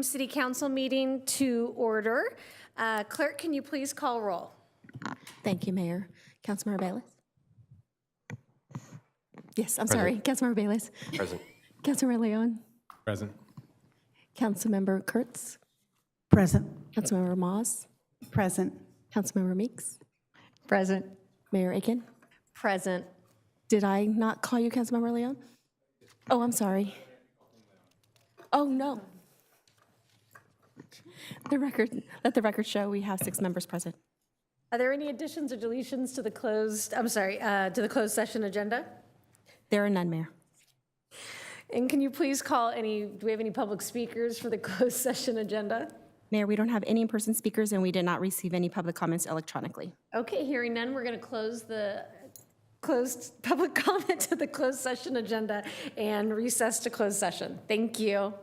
City Council meeting to order. Clerk, can you please call roll? Thank you, Mayor. Councilmember Bayless? Yes, I'm sorry. Councilmember Bayless. Present. Councilmember Leon. Present. Councilmember Kurtz. Present. Councilmember Moss. Present. Councilmember Meeks. Present. Mayor Aiken. Present. Did I not call you Councilmember Leon? Oh, I'm sorry. Oh, no. Let the record show we have 6 members present. Are there any additions or deletions to the closed session agenda? There are none, Mayor. And can you please call do we have any public speakers for the closed session agenda? Mayor, we don't have any in-person speakers, and we did not receive any public comments electronically. Okay, hearing none, we're going to close the closed public comment to the closed session agenda and recess to closed session. Thank you.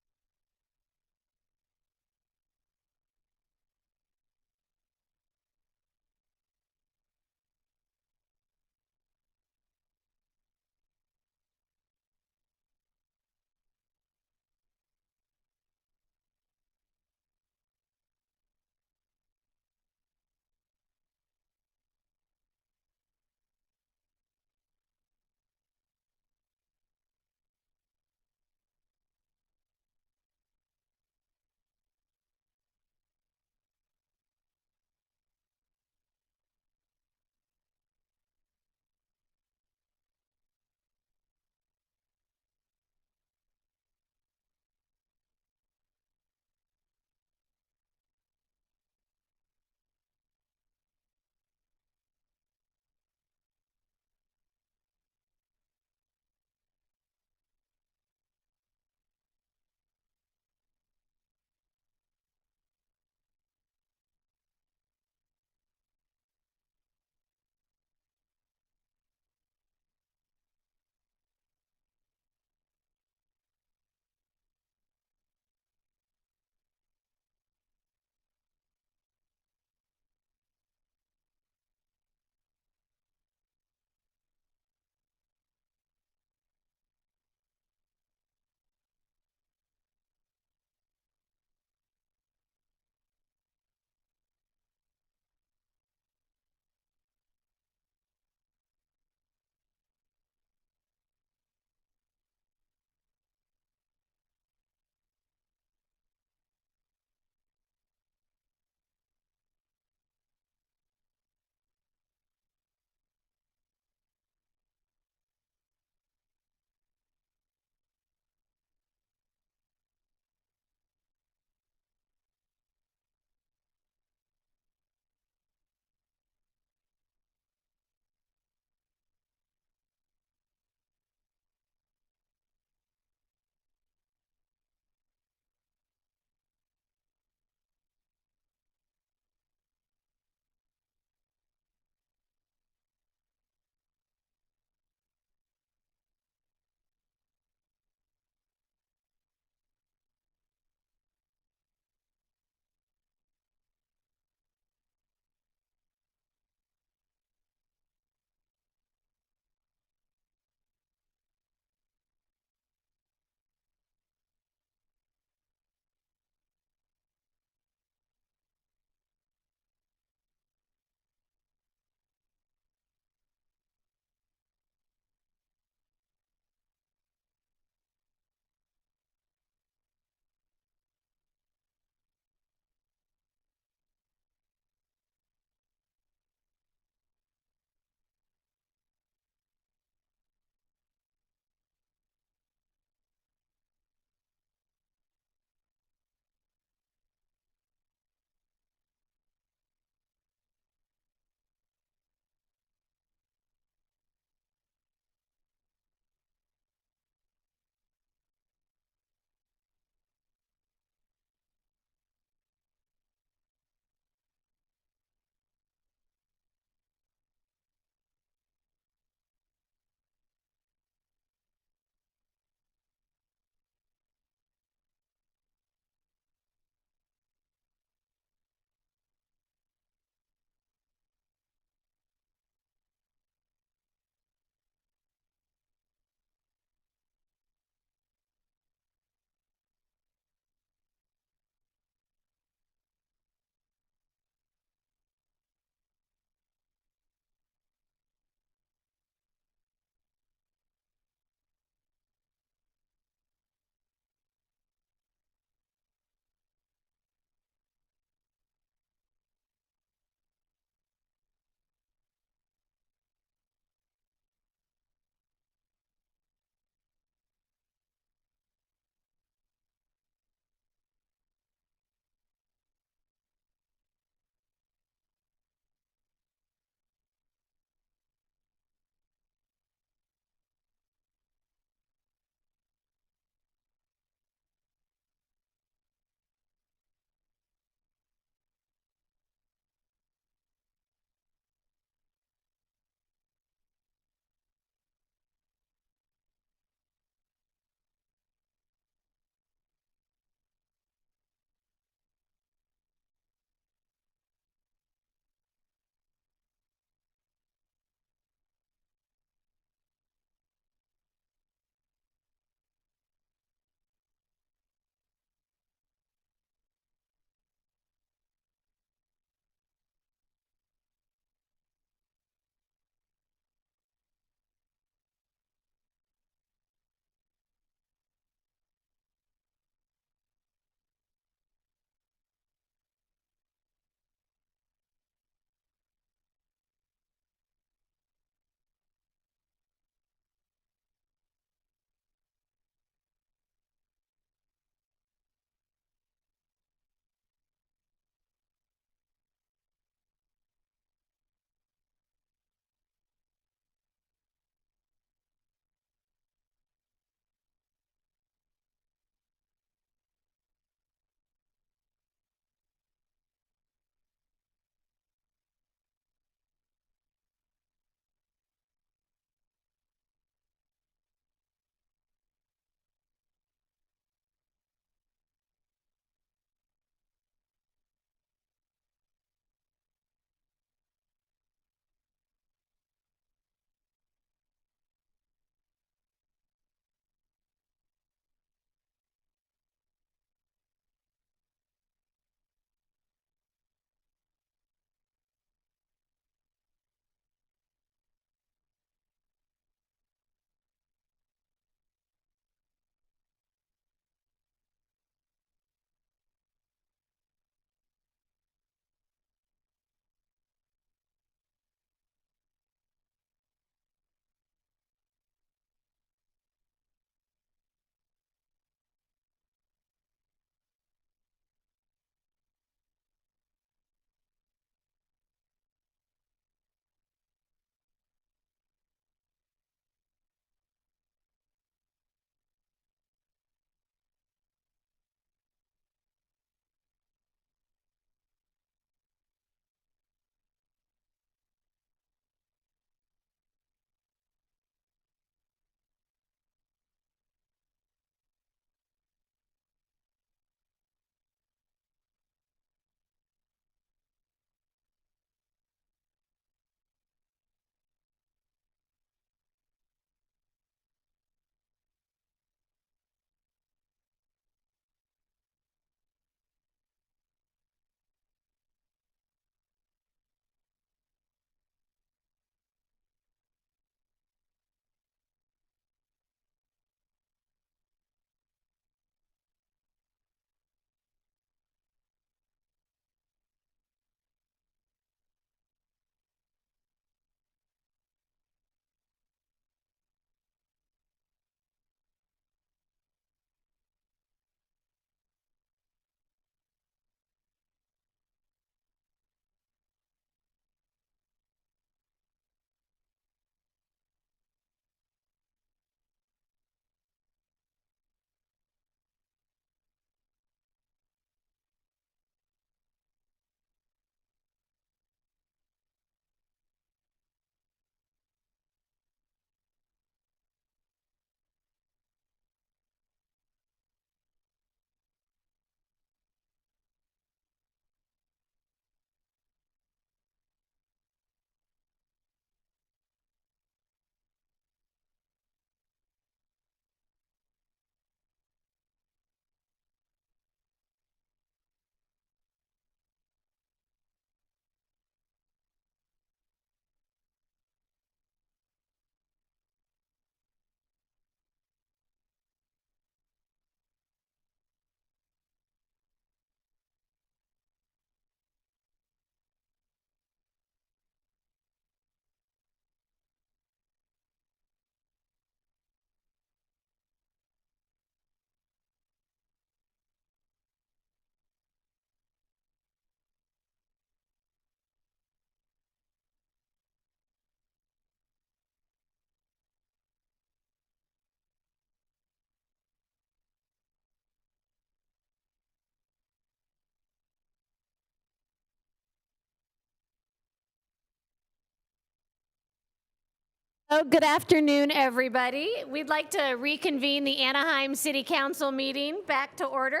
Oh, good afternoon, everybody. We'd like to reconvene the Anaheim City Council meeting back to order.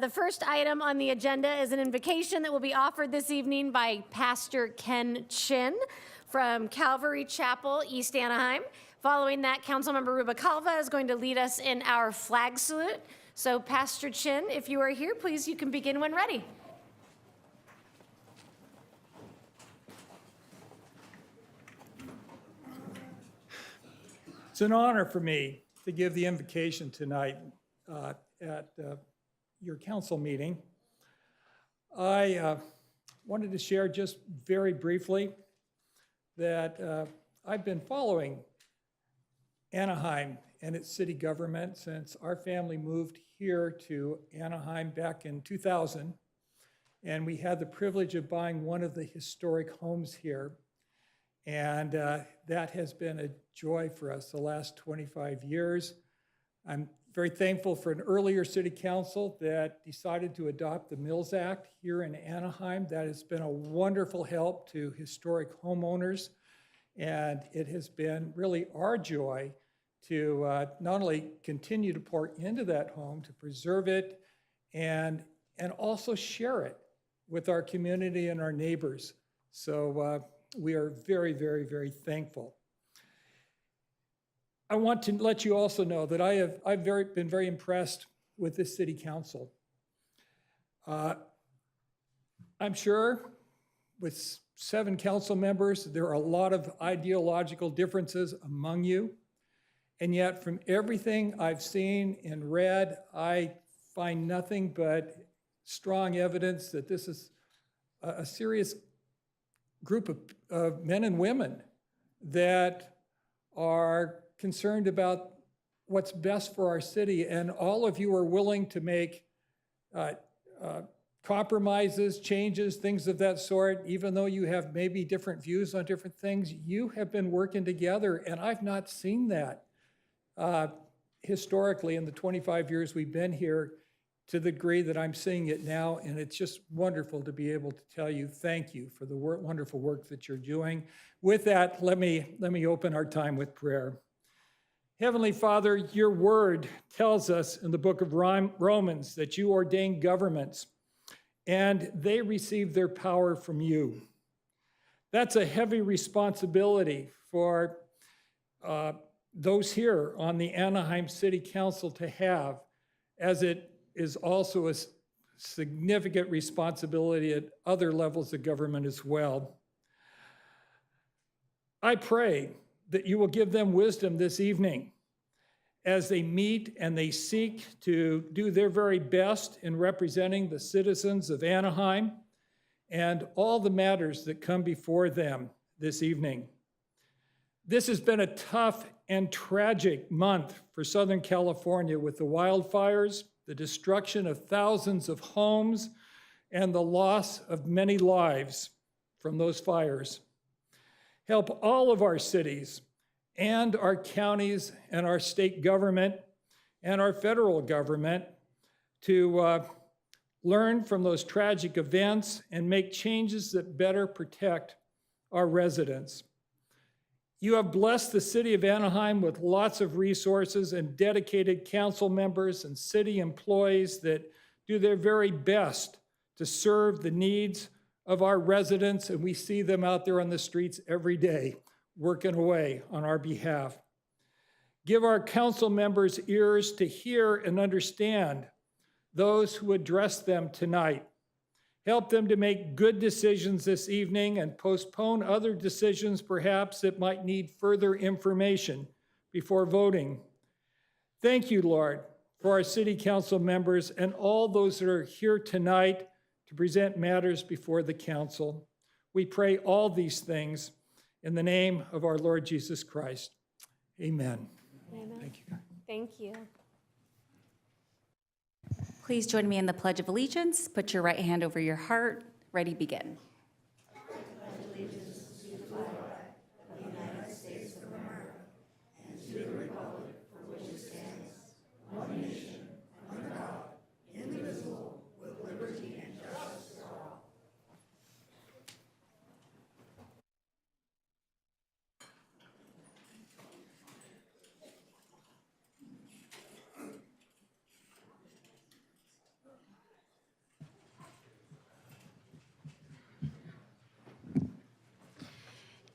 The first item on the agenda is an invocation that will be offered this evening by Pastor Ken Chin from Calvary Chapel, East Anaheim. Following that, Councilmember Rubalcaba is going to lead us in our flag salute. So, Pastor Chin, if you are here, please, you can begin when ready. It's an honor for me to give the invocation tonight at your council meeting. I wanted to share just very briefly that I've been following Anaheim and its city government since our family moved here to Anaheim back in 2000. And we had the privilege of buying one of the historic homes here. And that has been a joy for us the last 25 years. I'm very thankful for an earlier city council that decided to adopt the Mills Act here in Anaheim. That has been a wonderful help to historic homeowners. And it has been really our joy to not only continue to pour into that home, to preserve it, and also share it with our community and our neighbors. So we are very, very, very thankful. I want to let you also know that I've been very impressed with this city council. I'm sure with 7 council members, there are a lot of ideological differences among you. And yet from everything I've seen and read, I find nothing but strong evidence that this is a serious group of men and women that are concerned about what's best for our city. And all of you are willing to make compromises, changes, things of that sort, even though you have maybe different views on different things. You have been working together, and I've not seen that historically in the 25 years we've been here to the degree that I'm seeing it now. And it's just wonderful to be able to tell you thank you for the wonderful work that you're doing. With that, let me open our time with prayer. Heavenly Father, your word tells us in the book of Romans that you ordain governments and they receive their power from you. That's a heavy responsibility for those here on the Anaheim City Council to have, as it is also a significant responsibility at other levels of government as well. I pray that you will give them wisdom this evening as they meet and they seek to do their very best in representing the citizens of Anaheim and all the matters that come before them this evening. This has been a tough and tragic month for Southern California with the wildfires, the destruction of thousands of homes, and the loss of many lives from those fires. Help all of our cities and our counties and our state government and our federal government to learn from those tragic events and make changes that better protect our residents. You have blessed the city of Anaheim with lots of resources and dedicated council members and city employees that do their very best to serve the needs of our residents, and we see them out there on the streets every day working away on our behalf. Give our council members ears to hear and understand those who address them tonight. Help them to make good decisions this evening and postpone other decisions perhaps that might need further information before voting. Thank you, Lord, for our city council members and all those that are here tonight to present matters before the council. We pray all these things in the name of our Lord Jesus Christ. Amen. Amen. Thank you. Thank you. Please join me in the Pledge of Allegiance. Put your right hand over your heart. Ready, begin.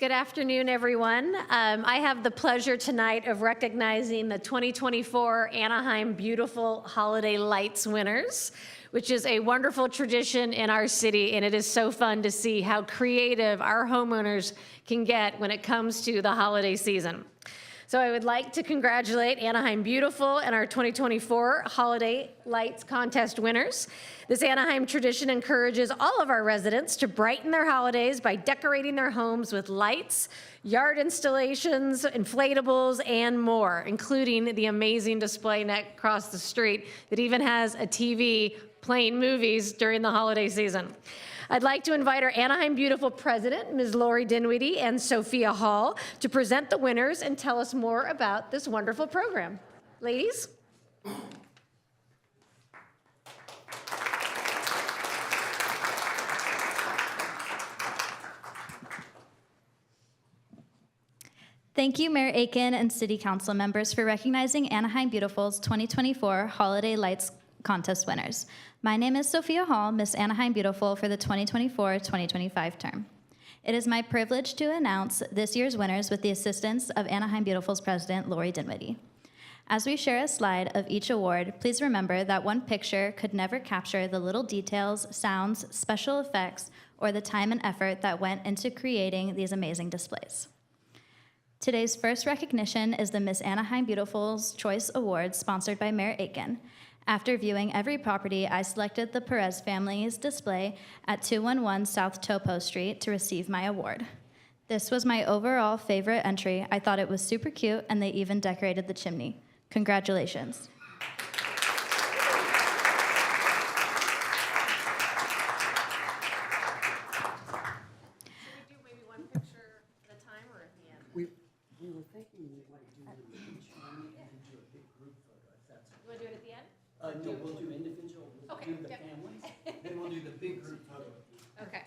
Good afternoon, everyone. I have the pleasure tonight of recognizing the 2024 Anaheim Beautiful Holiday Lights winners, which is a wonderful tradition in our city, and it is so fun to see how creative our homeowners can get when it comes to the holiday season. So I would like to congratulate Anaheim Beautiful and our 2024 Holiday Lights Contest winners. This Anaheim tradition encourages all of our residents to brighten their holidays by decorating their homes with lights, yard installations, inflatables, and more, including the amazing display net across the street that even has a TV playing movies during the holiday season. I'd like to invite our Anaheim Beautiful president, Ms. Lori Dinwiddie and Sophia Hall, to present the winners and tell us more about this wonderful program. Ladies? Thank you, Mayor Aiken and City Council members, for recognizing Anaheim Beautiful's 2024 Holiday Lights Contest winners. My name is Sophia Hall, Miss Anaheim Beautiful for the 2024-2025 term. It is my privilege to announce this year's winners with the assistance of Anaheim Beautiful's president, Lori Dinwiddie. As we share a slide of each award, please remember that one picture could never capture the little details, sounds, special effects, or the time and effort that went into creating these amazing displays. Today's first recognition is the Miss Anaheim Beautiful's Choice Award, sponsored by Mayor Aiken. After viewing every property, I selected the Perez family's display at 211 South Topo Street to receive my award. This was my overall favorite entry. I thought it was super cute, and they even decorated the chimney. Congratulations. We were thinking we might do it each one and then do a big group photo, if that's. You want to do it at the end? No, we'll do individual, we'll Okay, do the yep. families, then we'll do the big group photo. Okay.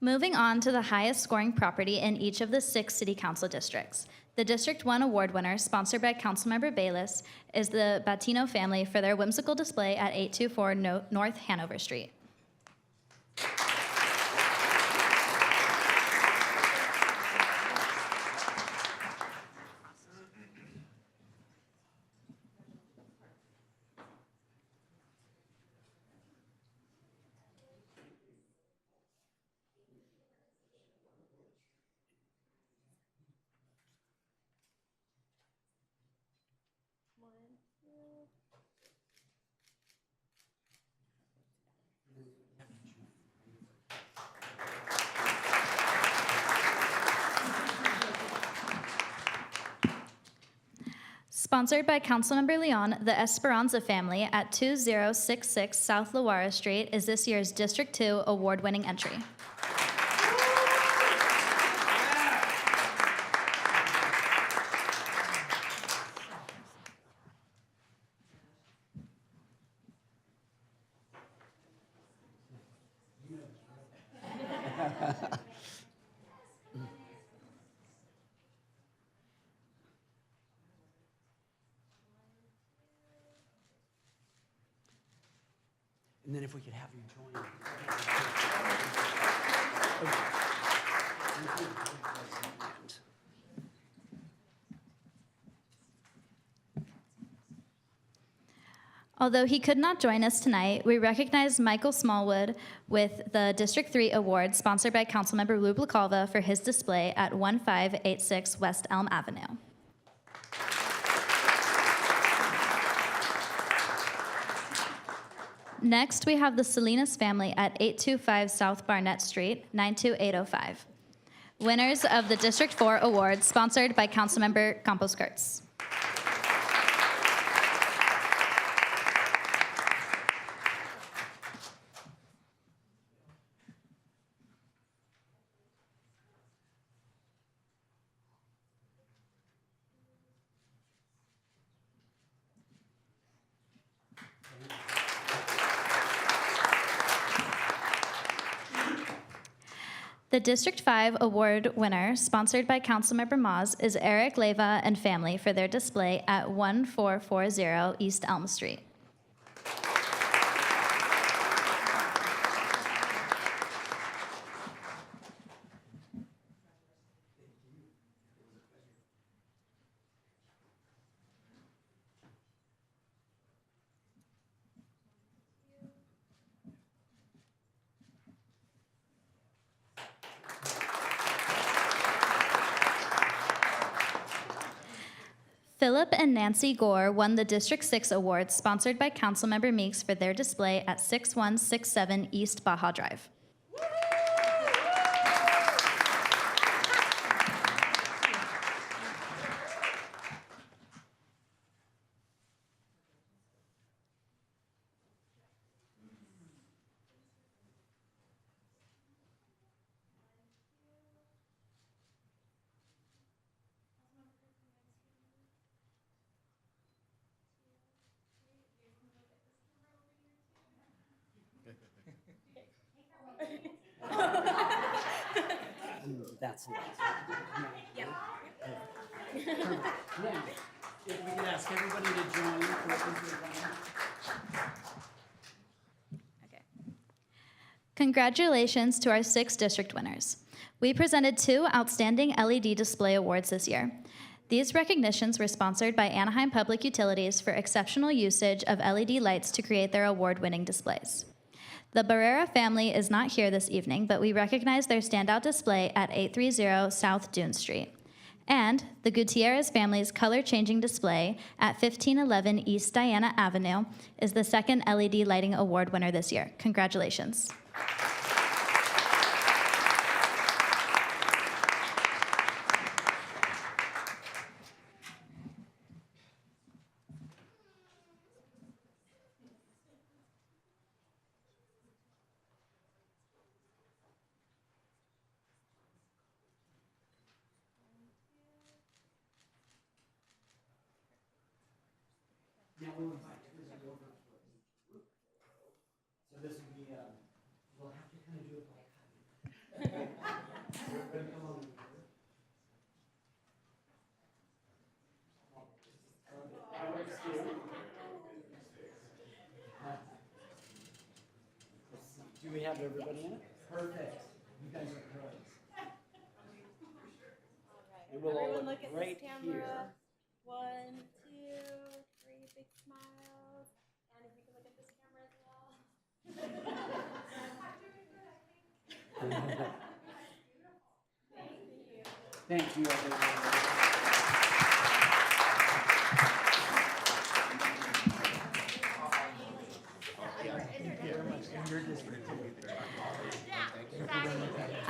Moving on to the highest scoring property in each of the 6 city council districts. The District 1 award winner, sponsored by Councilmember Bayless, is the Batino family for their whimsical display at 824 North Hanover Street. Sponsored by Councilmember Leon, the Esperanza family at 2066 South Loara Street is this year's District 2 award-winning entry. And then if we could have you join. Although he could not join us tonight, we recognize Michael Smallwood with the District 3 Award, sponsored by Councilmember Lou Blacalva for his display at 1586 West Elm Avenue. Next, we have the Salinas family at 825 South Barnett Street, 92805. Winners of the District 4 Award, sponsored by Councilmember Campos Kurtz. The District 5 award winner, sponsored by Councilmember Moz, is Eric Leva and family for their display at 1440 East Elm Street. Philip and Nancy Gore won the District 6 award, sponsored by Councilmember Meeks for their display at 6167 East Baja Drive. That's nice. Yeah. Now, if we could ask everybody to join. Okay. Congratulations to our 6 district winners. We presented 2 outstanding LED display awards this year. These recognitions were sponsored by Anaheim Public Utilities for exceptional usage of LED lights to create their award-winning displays. The Barrera family is not here this evening, but we recognize their standout display at 830 South Dune Street. And the Gutierrez family's color-changing display at 1511 East Diana Avenue is the 2nd LED lighting award winner this year. Congratulations. Now we'll invite everybody over for each group. So this will be, we'll have to kind of do it like. Everybody come on over. Alex, let's see, do we have everybody in it? Perfect. You guys are pros. And we'll all look right here. 1, 2, 3, big smiles. And if you can look at this camera as well. Thank you, everyone.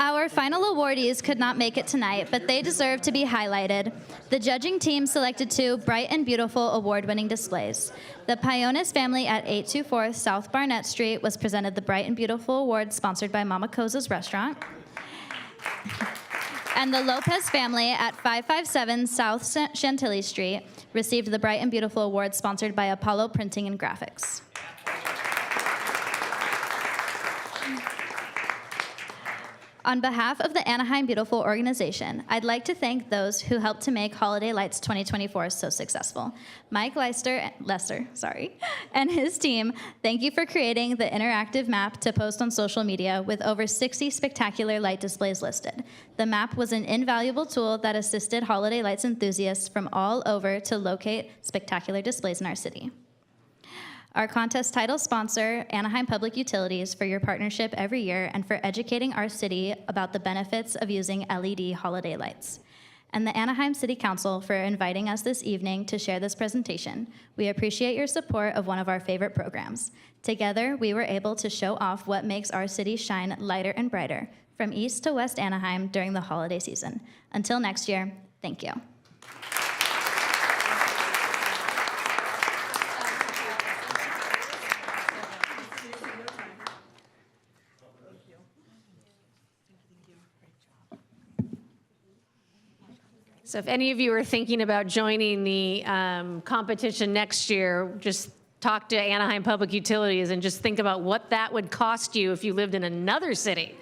Our final awardees could not make it tonight, but they deserve to be highlighted. The judging team selected 2 bright and beautiful award-winning displays. The Payones family at 824 South Barnett Street was presented the Bright and Beautiful Award sponsored by Mama Coza's Restaurant. And the Lopez family at 557 South Chantilly Street received the Bright and Beautiful Award sponsored by Apollo Printing and Graphics. On behalf of the Anaheim Beautiful organization, I'd like to thank those who helped to make Holiday Lights 2024 so successful. Mike Lester, and his team, thank you for creating the interactive map to post on social media with over 60 spectacular light displays listed. The map was an invaluable tool that assisted Holiday Lights enthusiasts from all over to locate spectacular displays in our city. Our contest title sponsor, Anaheim Public Utilities, for your partnership every year and for educating our city about the benefits of using LED holiday lights. And the Anaheim City Council for inviting us this evening to share this presentation. We appreciate your support of one of our favorite programs. Together, we were able to show off what makes our city shine lighter and brighter, from East to West Anaheim during the holiday season. Until next year, thank you. So if any of you are thinking about joining the competition next year, just talk to Anaheim Public Utilities and just think about what that would cost you if you lived in another city.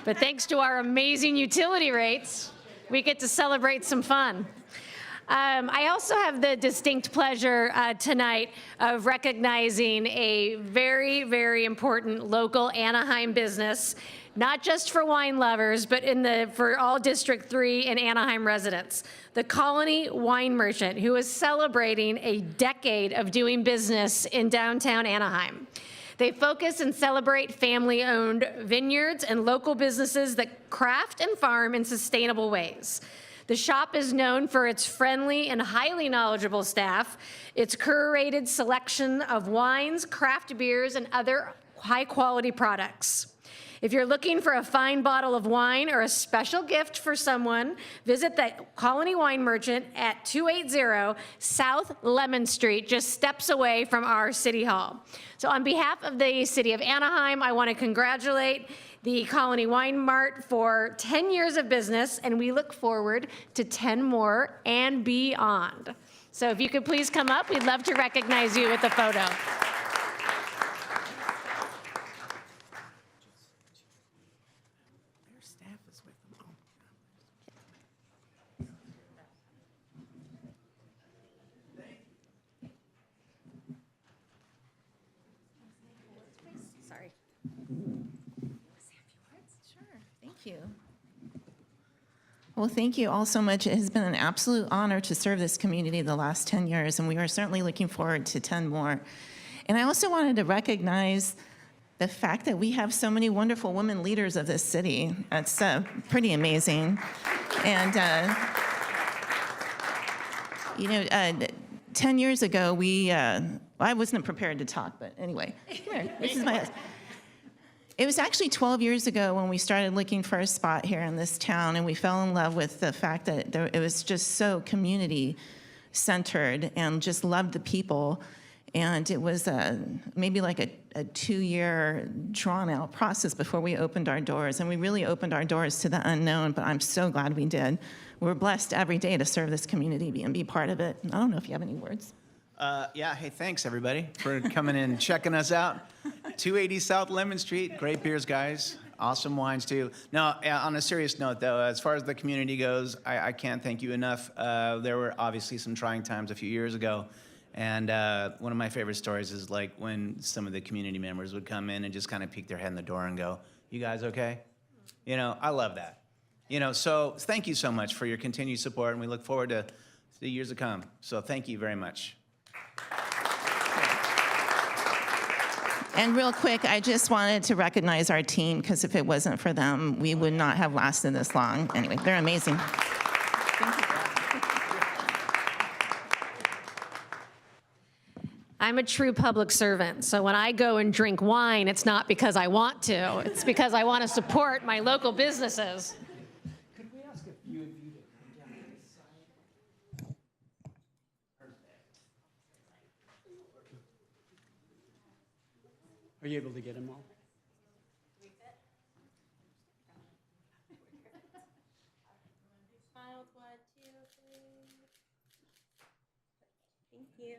But thanks to our amazing utility rates, we get to celebrate some fun. I also have the distinct pleasure tonight of recognizing a very, very important local Anaheim business, not just for wine lovers, but for all District 3 and Anaheim residents. The Colony Wine Merchant, who is celebrating a decade of doing business in downtown Anaheim. They focus and celebrate family-owned vineyards and local businesses that craft and farm in sustainable ways. The shop is known for its friendly and highly knowledgeable staff, its curated selection of wines, craft beers, and other high-quality products. If you're looking for a fine bottle of wine or a special gift for someone, visit the Colony Wine Merchant at 280 South Lemon Street, just steps away from our City Hall. So on behalf of the City of Anaheim, I want to congratulate the Colony Wine Mart for 10 years of business, and we look forward to 10 more and beyond. So if you could please come up, we'd love to recognize you with a photo. Sorry. Sure, thank you. Well, thank you all so much. It has been an absolute honor to serve this community the last 10 years, and we are certainly looking forward to 10 more. And I also wanted to recognize the fact that we have so many wonderful women leaders of this city. That's pretty amazing. And, 10 years ago, I wasn't prepared to talk, but anyway, come here. This is my husband. It was actually 12 years ago when we started looking for a spot here in this town, and we fell in love with the fact that it was just so community-centered and just loved the people. And it was maybe like a 2-year drawn-out process before we opened our doors. And we really opened our doors to the unknown, but I'm so glad we did. We're blessed every day to serve this community and be part of it. I don't know if you have any words. Yeah, hey, thanks everybody for coming in and checking us out. 280 South Lemon Street, great beers, guys. Awesome wines too. No, on a serious note though, as far as the community goes, I can't thank you enough. There were obviously some trying times a few years ago. And one of my favorite stories is like when some of the community members would come in and just kind of peek their head in the door and go, "You guys okay?" You know, I love that. You know, so thank you so much for your continued support, and we look forward to the years to come. So thank you very much. And real quick, I just wanted to recognize our team, because if it wasn't for them, we would not have lasted this long. Anyway, they're amazing. I'm a true public servant, so when I go and drink wine, it's not because I want to, it's because I want to support my local businesses. Could we ask a few of you to come down to this side? Are you able to get them all? Smiles, 1, 2, 3. Thank you.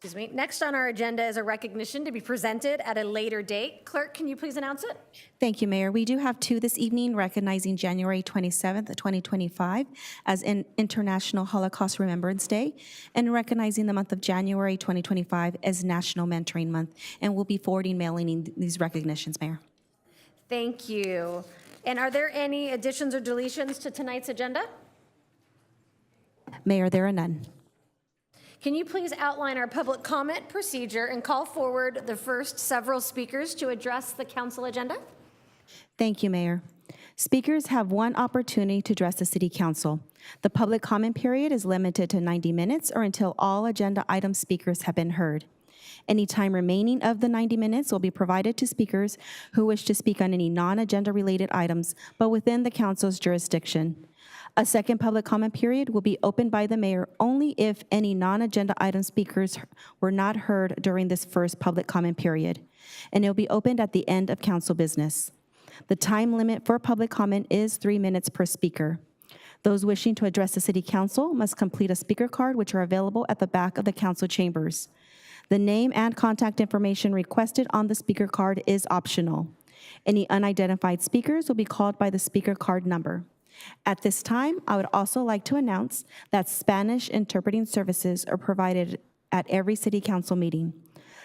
Excuse me. Next on our agenda is a recognition to be presented at a later date. Clerk, can you please announce it? Thank you, Mayor. We do have two this evening, recognizing January 27th, 2025 as an International Holocaust Remembrance Day, and recognizing the month of January 2025 as National Mentoring Month. And we'll be forwarding mailing these recognitions, Mayor. Thank you. And are there any additions or deletions to tonight's agenda? Mayor, there are none. Can you please outline our public comment procedure and call forward the first several speakers to address the council agenda? Thank you, Mayor. Speakers have one opportunity to address the City Council. The public comment period is limited to 90 minutes or until all agenda item speakers have been heard. Any time remaining of the 90 minutes will be provided to speakers who wish to speak on any non-agenda related items, but within the council's jurisdiction. A second public comment period will be opened by the mayor only if any non-agenda item speakers were not heard during this first public comment period, and it will be opened at the end of council business. The time limit for public comment is 3 minutes per speaker. Those wishing to address the city council must complete a speaker card, which are available at the back of the council chambers. The name and contact information requested on the speaker card is optional. Any unidentified speakers will be called by the speaker card number. At this time, I would also like to announce that Spanish interpreting services are provided at every city council meeting.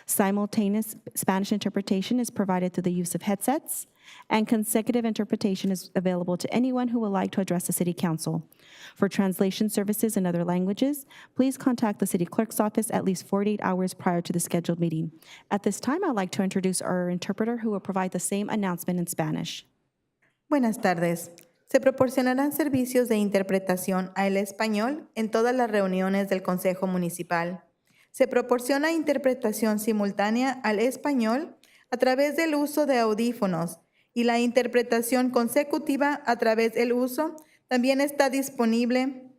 Simultaneous Spanish interpretation is provided through the use of headsets, and consecutive interpretation is available to anyone who would like to address the city council. For translation services in other languages, please contact the city clerk's office at least 48 hours prior to the scheduled meeting. At this time, I'd like to introduce our interpreter who will provide the same announcement in Spanish. Buenas tardes. Se proporcionarán servicios de interpretación al español en todas las reuniones del Consejo Municipal. Se proporciona interpretación simultánea al español a través del uso de audífonos y la interpretación consecutiva a través del uso también está disponible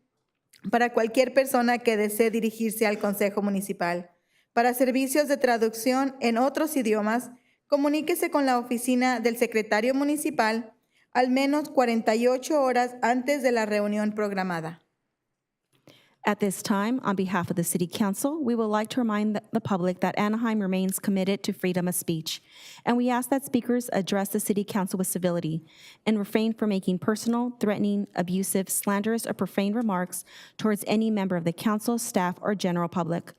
para cualquier persona que desee dirigirse al Consejo Municipal. Para servicios de traducción en otros idiomas, comuníquese con la oficina del secretario municipal al menos 48 horas antes de la reunión programada. At this time, on behalf of the City Council, we would like to remind the public that Anaheim remains committed to freedom of speech, and we ask that speakers address the City Council with civility and refrain from making personal, threatening, abusive, slanderous, or profane remarks towards any member of the council, staff, or general public.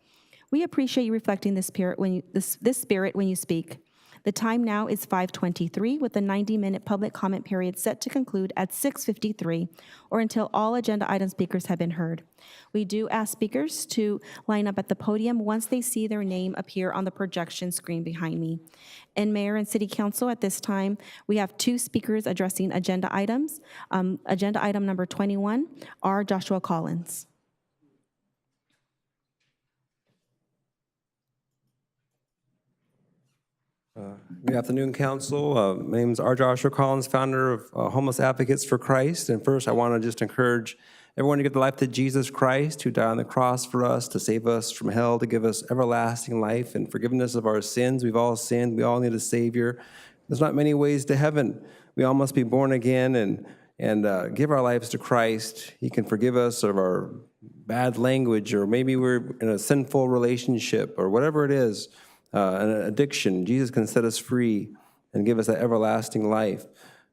We appreciate you reflecting this spirit when you speak. The time now is 5:23, with the 90-minute public comment period set to conclude at 6:53, or until all agenda item speakers have been heard. We do ask speakers to line up at the podium once they see their name appear on the projection screen behind me. And Mayor and City Council, at this time, we have 2 speakers addressing agenda items. Agenda item number 21, R. Joshua Collins. Good afternoon, Council. My name is R. Joshua Collins, founder of Homeless Advocates for Christ. And first, I want to just encourage everyone to give their life to Jesus Christ, who died on the cross for us to save us from hell, to give us everlasting life and forgiveness of our sins. We've all sinned. We all need a Savior. There's not many ways to heaven. We all must be born again and give our lives to Christ. He can forgive us of our bad language, or maybe we're in a sinful relationship, or whatever it is. An addiction. Jesus can set us free and give us that everlasting life.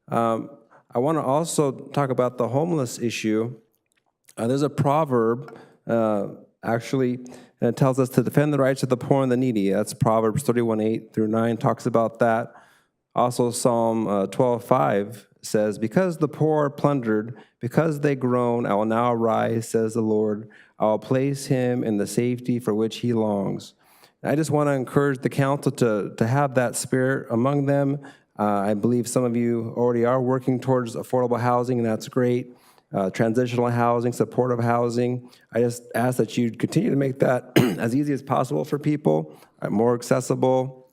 I want to also talk about the homeless issue. There's a proverb, actually, and it tells us to defend the rights of the poor and the needy. That's Proverbs 31:8 through 9 talks about that. Also, Psalm 12:5 says, "Because the poor are plundered, because they groan, I will now arise, says the Lord. I will place him in the safety for which he longs." I just want to encourage the council to have that spirit among them. I believe some of you already are working towards affordable housing, and that's great. Transitional housing, supportive housing. I just ask that you continue to make that as easy as possible for people, more accessible.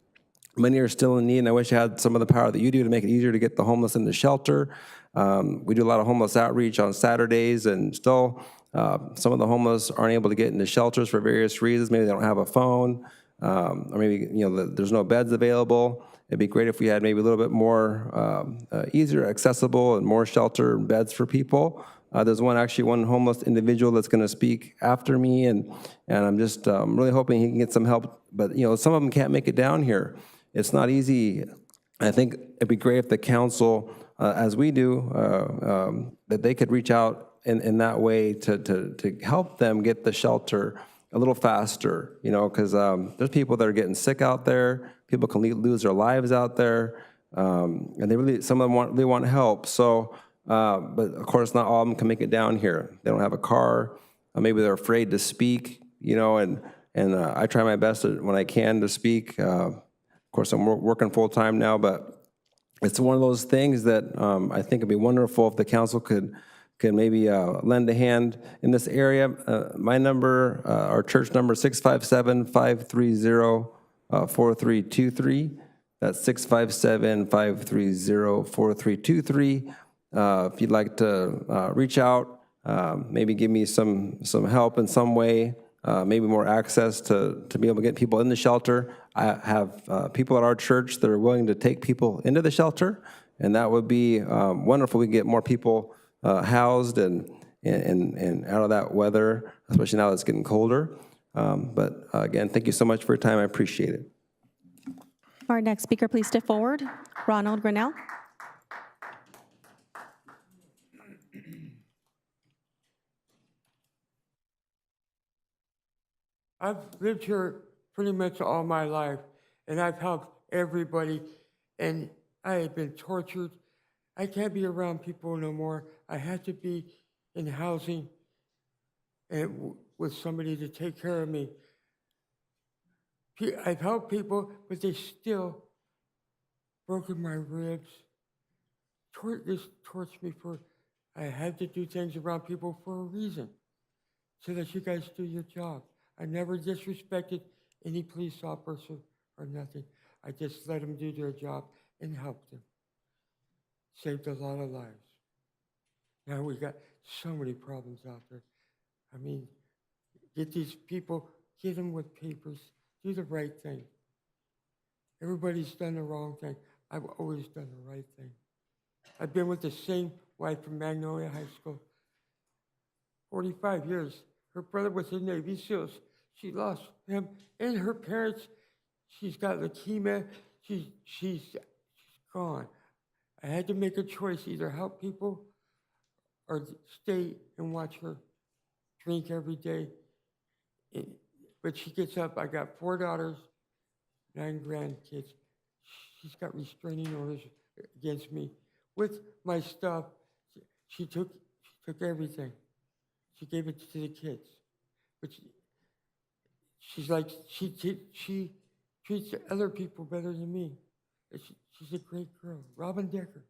Many are still in need, and I wish I had some of the power that you do to make it easier to get the homeless into shelter. We do a lot of homeless outreach on Saturdays, and still some of the homeless aren't able to get into shelters for various reasons. Maybe they don't have a phone, or maybe there's no beds available. It'd be great if we had maybe a little bit more easier, accessible, and more shelter and beds for people. There's one homeless individual that's going to speak after me, and I'm just really hoping he can get some help. But some of them can't make it down here. It's not easy. I think it'd be great if the council, as we do, that they could reach out in that way to help them get the shelter a little faster, because there's people that are getting sick out there. People can lose their lives out there, and some of them really want help. So, but of course, not all of them can make it down here. They don't have a car. Maybe they're afraid to speak, and I try my best when I can to speak. Of course, I'm working full time now, but it's one of those things that I think it'd be wonderful if the council could maybe lend a hand in this area. My number, our church number, 657-530-1010. 4323. That's 657-530-4323. If you'd like to reach out, maybe give me some help in some way, maybe more access to be able to get people in the shelter. I have people at our church that are willing to take people into the shelter, and that would be wonderful. We can get more people housed and out of that weather, especially now that it's getting colder. But again, thank you so much for your time. I appreciate it. Our next speaker, please step forward. Ronald Grinnell. I've lived here pretty much all my life, and I've helped everybody, and I have been tortured. I can't be around people no more. I had to be in housing and with somebody to take care of me. I've helped people, but they still broken my ribs. This tortured me for, I had to do things around people for a reason, so that you guys do your job. I never disrespected any police officer or nothing. I just let them do their job and helped them. Saved a lot of lives. Now we got so many problems out there. I mean, get these people, get them with papers, do the right thing. Everybody's done the wrong thing. I've always done the right thing. I've been with the same wife from Magnolia High School 45 years. Her brother was in Navy SEALs. She lost him and her parents. She's got leukemia. She's gone. I had to make a choice, either help people or stay and watch her drink every day. But she gets up. I got 4 daughters, 9 grandkids. She's got restraining orders against me. With my stuff, she took everything. She gave it to the kids. But she's like, she treats other people better than me. She's a great girl. Robin Decker,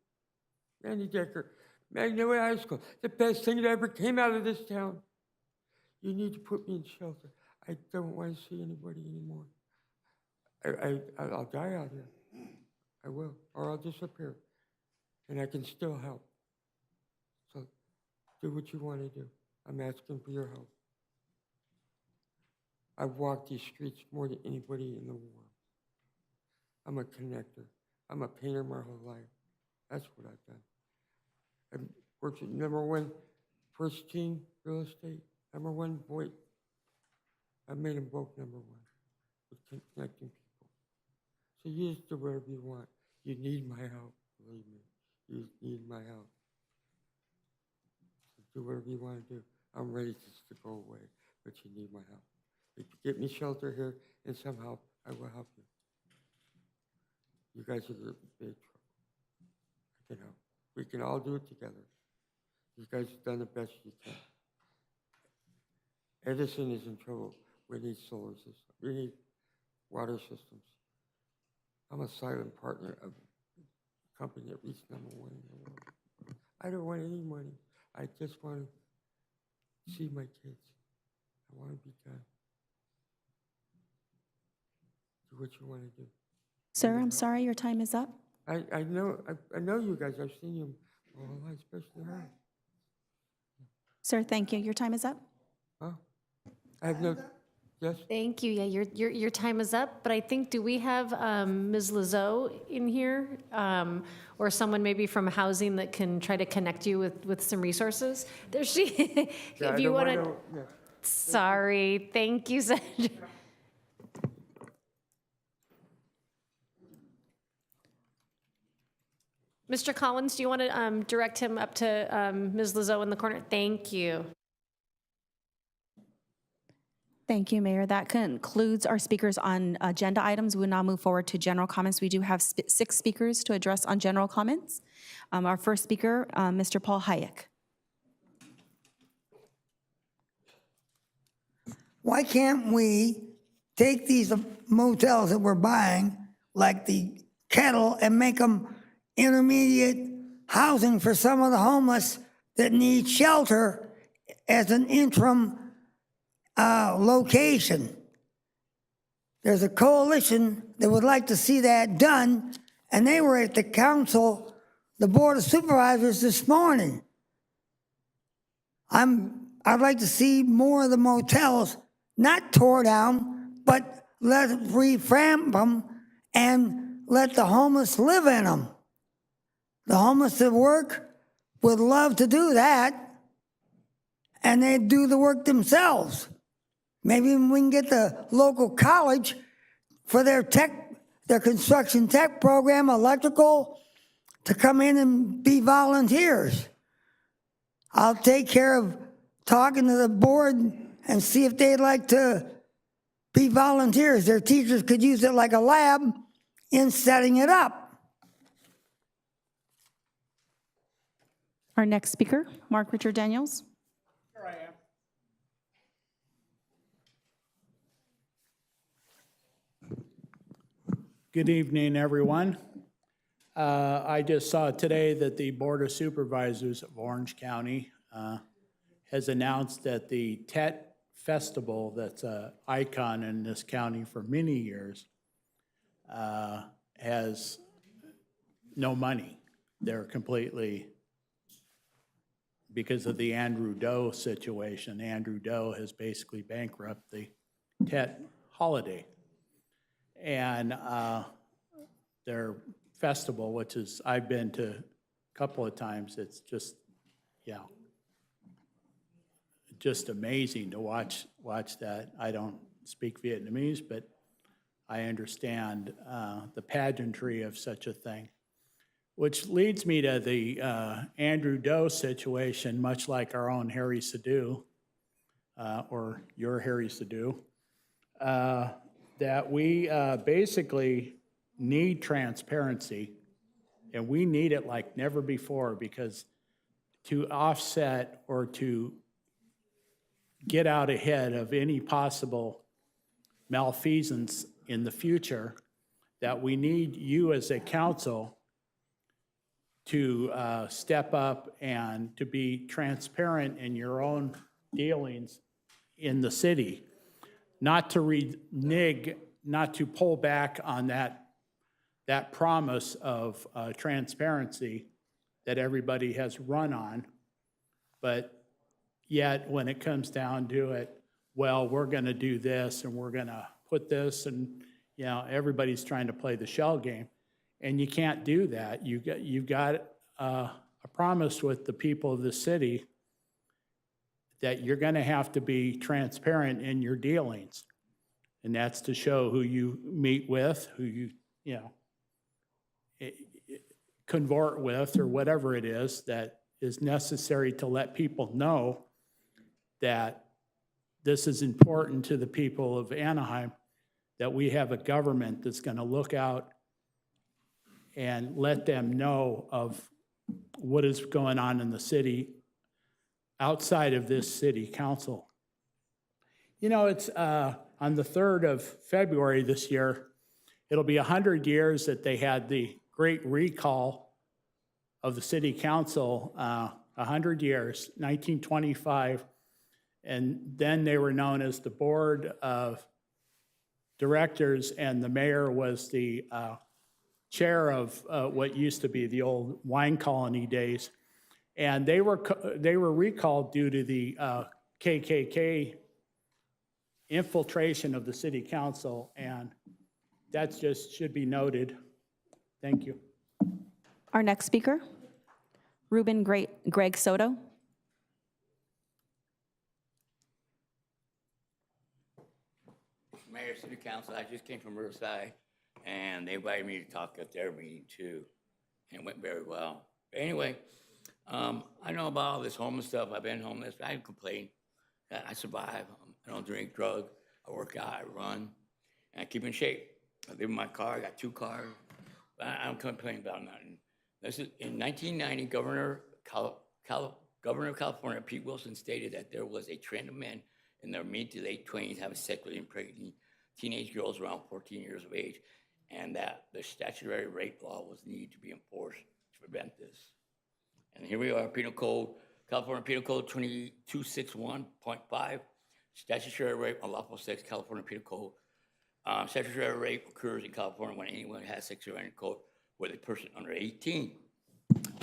Randy Decker, Magnolia High School, the best thing that ever came out of this town. You need to put me in shelter. I don't want to see anybody anymore. I'll die out here. I will, or I'll disappear. And I can still help. So do what you want to do. I'm asking for your help. I've walked these streets more than anybody in the world. I'm a connector. I'm a painter my whole life. That's what I've done. I've worked at #1 first team real estate, #1 Boyd. I made them both #1 with connecting people. So you just do whatever you want. You need my help, believe me. You need my help. So do whatever you want to do. I'm ready to go away, but you need my help. If you get me shelter here and some help, I will help you. You guys are in big trouble. I can help. We can all do it together. You guys have done the best you can. Edison is in trouble. We need solar systems. We need water systems. I'm a silent partner of a company that reached #1 in the world. I don't want any money. I just want to see my kids. I want to be done. Do what you want to do. Sir, I'm sorry, your time is up. I know you guys. I've seen you all my life, especially her. Sir, thank you. Your time is up. Huh? I have no. Yes. Thank you. Yeah, your time is up, but I think, do we have Ms. Lazo in here? Or someone maybe from housing that can try to connect you with some resources? There she, Yeah, if you want to. Yeah. Sorry, thank you, Sandra. Mr. Collins, do you want to direct him up to Ms. Lazo in the corner? Thank you. Thank you, Mayor. That concludes our speakers on agenda items. We will now move forward to general comments. We do have 6 speakers to address on general comments. Our first speaker, Mr. Paul Hayek. Why can't we take these motels that we're buying, like the Kettle, and make them intermediate housing for some of the homeless that need shelter as an interim location? there's a coalition that would like to see that done, and they were at the council, the Board of Supervisors this morning. I'd like to see more of the motels not tore down, but let reframp them and let the homeless live in them. The homeless that work would love to do that, and they'd do the work themselves. Maybe we can get the local college for their construction tech program, electrical, to come in and be volunteers. I'll take care of talking to the board and see if they'd like to be volunteers. Their teachers could use it like a lab in setting it up. Our next speaker, Mark Richard Daniels. Here I am. Good evening, everyone. I just saw today that the Board of Supervisors of Orange County has announced that the Tet Festival, that's an icon in this county for many years, has no money. They're completely, because of the Andrew Doe situation, Andrew Doe has basically bankrupted the Tet holiday. And their festival, which is, I've been to a couple of times, it's just, yeah, just amazing to watch that. I don't speak Vietnamese, but I understand the pageantry of such a thing. Which leads me to the Andrew Doe situation, much like our own Harry Sadu, or your Harry Sadu, that we basically need transparency, and we need it like never before, because to offset or to get out ahead of any possible malfeasance in the future, that we need you as a council to step up and to be transparent in your own dealings in the city, not to renege, not to pull back on that promise of transparency that everybody has run on, but yet when it comes down to it, well, we're going to do this and we're going to put this, and you know, everybody's trying to play the shell game. And you can't do that. You've got a promise with the people of the city that you're going to have to be transparent in your dealings. And that's to show who you meet with, who you convert with, or whatever it is that is necessary to let people know that this is important to the people of Anaheim, that we have a government that's going to look out and let them know of what is going on in the city outside of this city council. You know, it's on the 3rd of February this year, it'll be 100 years that they had the great recall of the city council, 100 years, 1925. And then they were known as the Board of Directors, and the mayor was the chair of what used to be the old wine colony days. And they were recalled due to the KKK infiltration of the city council, and that just should be noted. Thank you. Our next speaker, Ruben Greg Soto. Mayor, City Council, I just came from Riverside, and they invited me to talk at their meeting too, and it went very well. But anyway, I know about all this homeless stuff. I've been homeless, but I didn't complain. I survive. I don't drink, drug. I work out, I run, and I keep in shape. I live in my car. I got 2 cars. But I don't complain about nothing. This is in 1990. Governor of California, Pete Wilson, stated that there was a trend of men in their mid to late 20s having sexually impregnating teenage girls around 14 years of age, and that the statutory rape law was needed to be enforced to prevent this. And here we are, Penal Code, California Penal Code 2261.5, statutory rape, unlawful sex, California Penal Code Sexual rape occurs in California when anyone has sexual intercourse with a person under 18.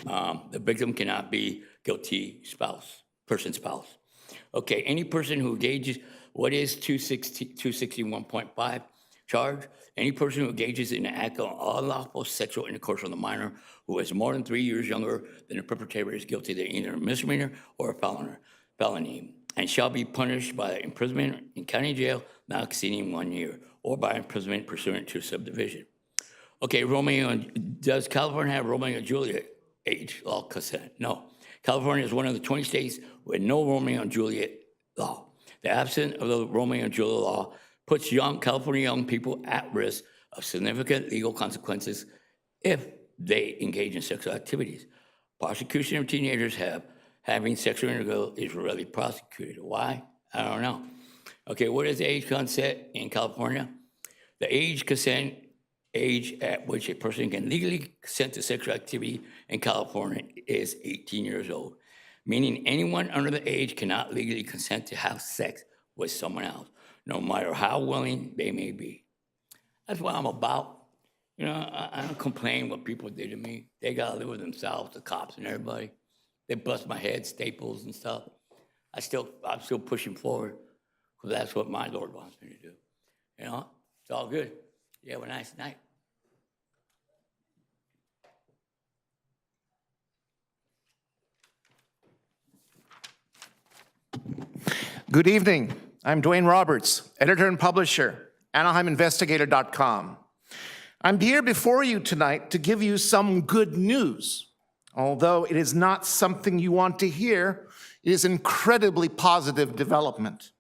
The victim cannot be guilty person's spouse. Okay, any person who engages, what is 261.5 charge? Any person who engages in an act of unlawful sexual intercourse with a minor who is more than 3 years younger than the perpetrator is guilty of either a misdemeanor or a felony, and shall be punished by imprisonment in county jail not exceeding 1 year, or by imprisonment pursuant to subdivision. Okay, does California have Romeo and Juliet age law consent? No. California is one of the 20 states with no Romeo and Juliet law. The absence of the Romeo and Juliet law puts California young people at risk of significant legal consequences if they engage in sexual activities. Prosecution of teenagers having sexual intercourse is rarely prosecuted. Why? I don't know. Okay, what is age consent in California? The age at which a person can legally consent to sexual activity in California is 18 years old, meaning anyone under the age cannot legally consent to have sex with someone else, no matter how willing they may be. That's what I'm about. You know, I don't complain what people did to me. They got to live with themselves, the cops and everybody. They bust my head, staples and stuff. I'm still pushing forward because that's what my Lord wants me to do. You know, it's all good. You have a nice night. Good evening. I'm Dwayne Roberts, editor and publisher, AnaheimInvestigator.com. I'm here before you tonight to give you some good news. Although it is not something you want to hear, it is incredibly positive development.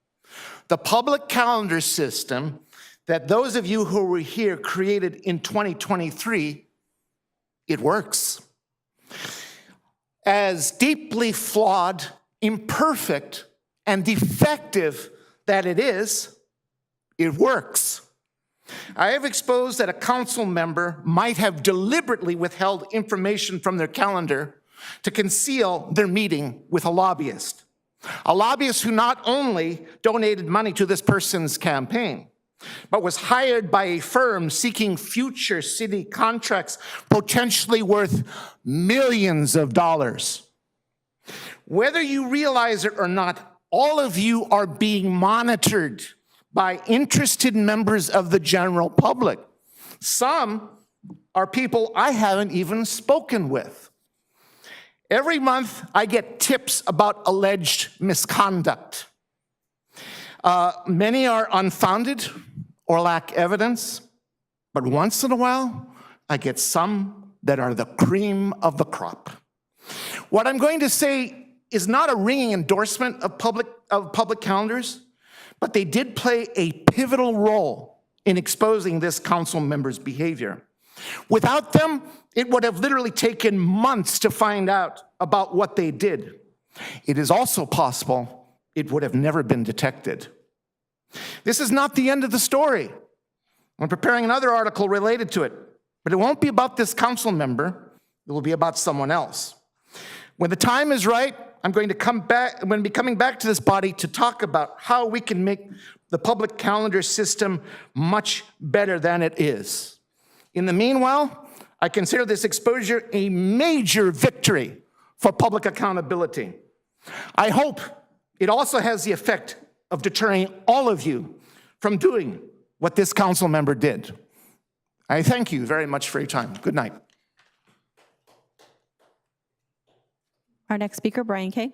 The public calendar system that those of you who were here created in 2023, it works. As deeply flawed, imperfect, and defective that it is, it works. I have exposed that a council member might have deliberately withheld information from their calendar to conceal their meeting with a lobbyist who not only donated money to this person's campaign, but was hired by a firm seeking future city contracts potentially worth millions of dollars. Whether you realize it or not, all of you are being monitored by interested members of the general public. Some are people I haven't even spoken with. Every month, I get tips about alleged misconduct. Many are unfounded or lack evidence, but once in a while, I get some that are the cream of the crop. What I'm going to say is not a ringing endorsement of public calendars, but they did play a pivotal role in exposing this council member's behavior. Without them, it would have literally taken months to find out about what they did. It is also possible it would have never been detected. This is not the end of the story. I'm preparing another article related to it, but it won't be about this council member. It will be about someone else. When the time is right, I'm going to be coming back to this body to talk about how we can make the public calendar system much better than it is. In the meanwhile, I consider this exposure a major victory for public accountability. I hope it also has the effect of deterring all of you from doing what this council member did. I thank you very much for your time. Good night. Our next speaker, Brian Kay.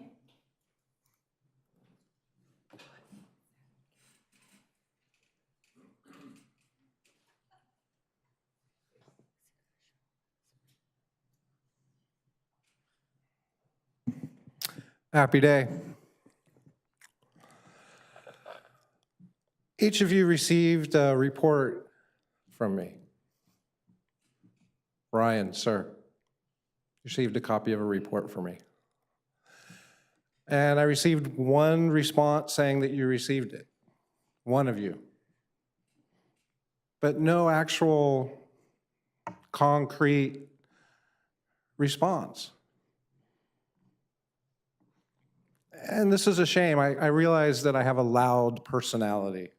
Happy day. Each of you received a report from me. Brian, sir, received a copy of a report from me. And I received one response saying that you received it, one of you, but no actual concrete response. And this is a shame. I realize that I have a loud personality.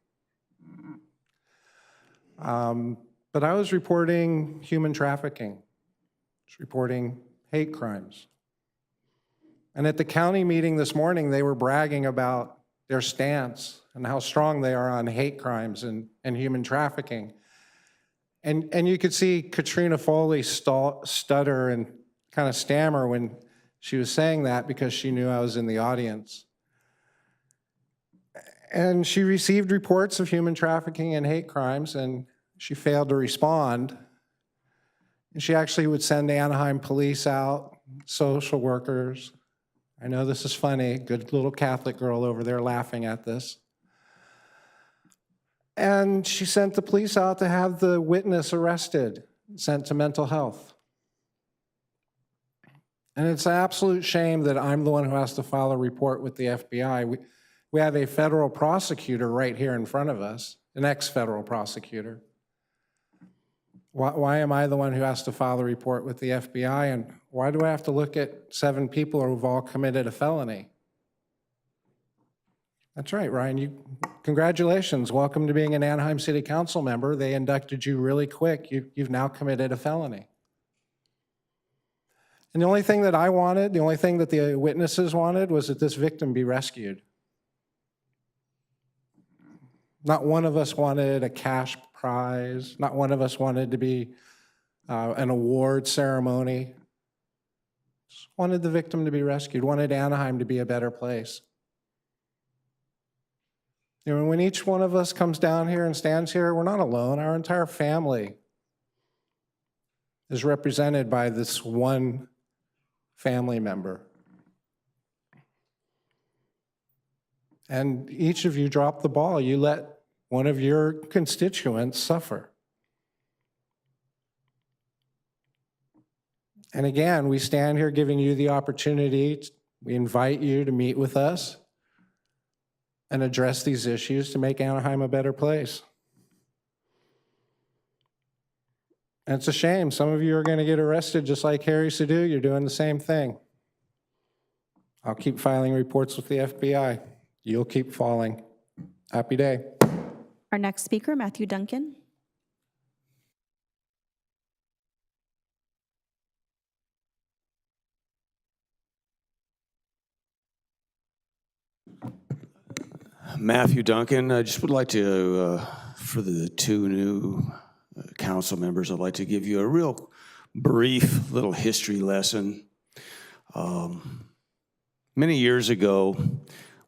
But I was reporting human trafficking. I was reporting hate crimes. And at the county meeting this morning, they were bragging about their stance and how strong they are on hate crimes and human trafficking. And you could see Katrina Foley stutter and kind of stammer when she was saying that because she knew I was in the audience. And she received reports of human trafficking and hate crimes, and she failed to respond. And she actually would send Anaheim police out, social workers. I know this is funny, good little Catholic girl over there laughing at this. And she sent the police out to have the witness arrested, sent to mental health. And it's an absolute shame that I'm the one who has to file a report with the FBI. We have a federal prosecutor right here in front of us, an ex-federal prosecutor. Why am I the one who has to file a report with the FBI? And why do I have to look at 7 people who've all committed a felony? That's right, Ryan. Congratulations. Welcome to being an Anaheim City Council member. They inducted you really quick. You've now committed a felony. And the only thing that I wanted, the only thing that the witnesses wanted was that this victim be rescued. Not one of us wanted a cash prize. Not one of us wanted to be an award ceremony. Just wanted the victim to be rescued, wanted Anaheim to be a better place. You know, when each one of us comes down here and stands here, we're not alone. Our entire family is represented by this one family member. And each of you dropped the ball. You let one of your constituents suffer. And again, we stand here giving you the opportunity. We invite you to meet with us and address these issues to make Anaheim a better place. And it's a shame. Some of you are going to get arrested just like Harry Sadu. You're doing the same thing. I'll keep filing reports with the FBI. You'll keep falling. Happy day. Our next speaker, Matthew Duncan. Matthew Duncan. I just would like to, for the 2 new council members, I'd like to give you a real brief little history lesson. Many years ago,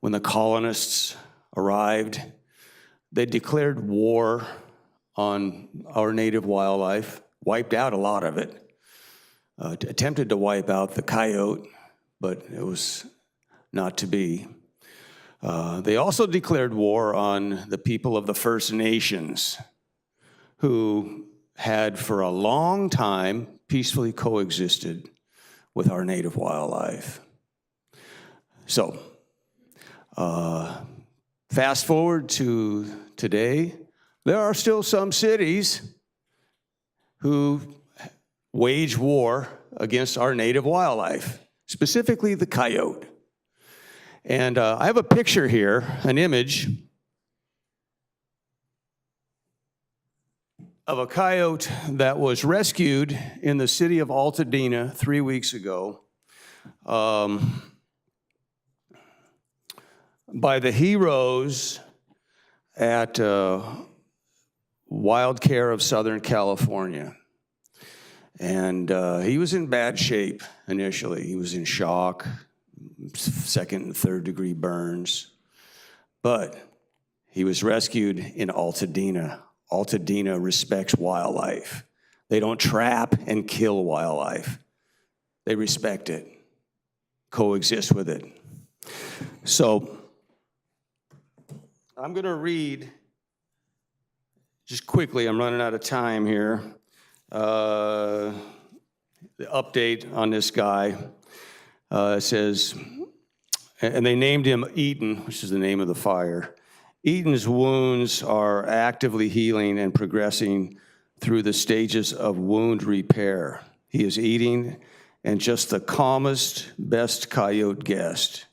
when the colonists arrived, they declared war on our native wildlife, wiped out a lot of it, attempted to wipe out the coyote, but it was not to be. They also declared war on the people of the First Nations, who had for a long time peacefully coexisted with our native wildlife. So, fast forward to today, there are still some cities who wage war against our native wildlife, specifically the coyote. And I have a picture here, an image of a coyote that was rescued in the city of Altadena 3 weeks ago by the heroes at Wild Care of Southern California. And he was in bad shape initially. He was in shock, 2nd and 3rd degree burns. But he was rescued in Altadena. Altadena respects wildlife. They don't trap and kill wildlife. They respect it, coexist with it. So I'm going to read, just quickly, I'm running out of time here, the update on this guy. It says, and they named him Eaton, which is the name of the fire. Eaton's wounds are actively healing and progressing through the stages of wound repair. He is eating and just the calmest, best coyote guest.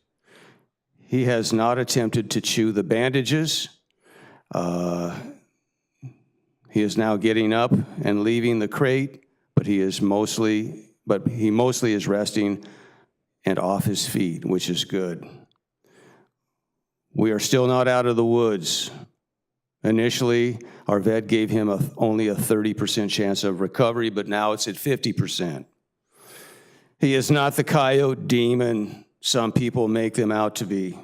He has not attempted to chew the bandages. He is now getting up and leaving the crate, but he mostly is resting and off his feet, which is good. We are still not out of the woods. Initially, our vet gave him only a 30% chance of recovery, but now it's at 50%. He is not the coyote demon some people make them out to be.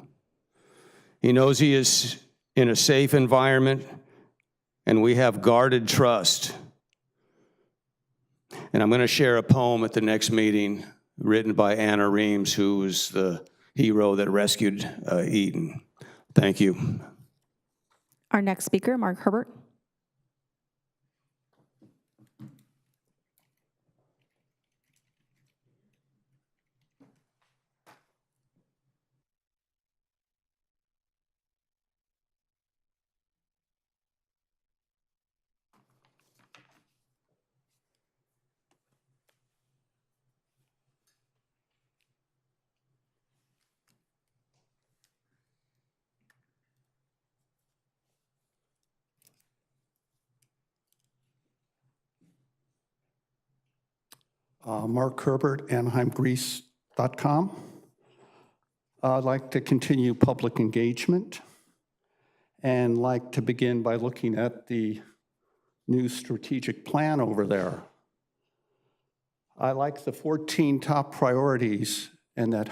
He knows he is in a safe environment, and we have guarded trust. And I'm going to share a poem at the next meeting written by Anna Reams, who was the hero that rescued Eaton. Thank you. Our next speaker, Mark Herbert. Mark Herbert, AnaheimGreece.com. I'd like to continue public engagement and like to begin by looking at the new strategic plan over there. I like the 14 top priorities and that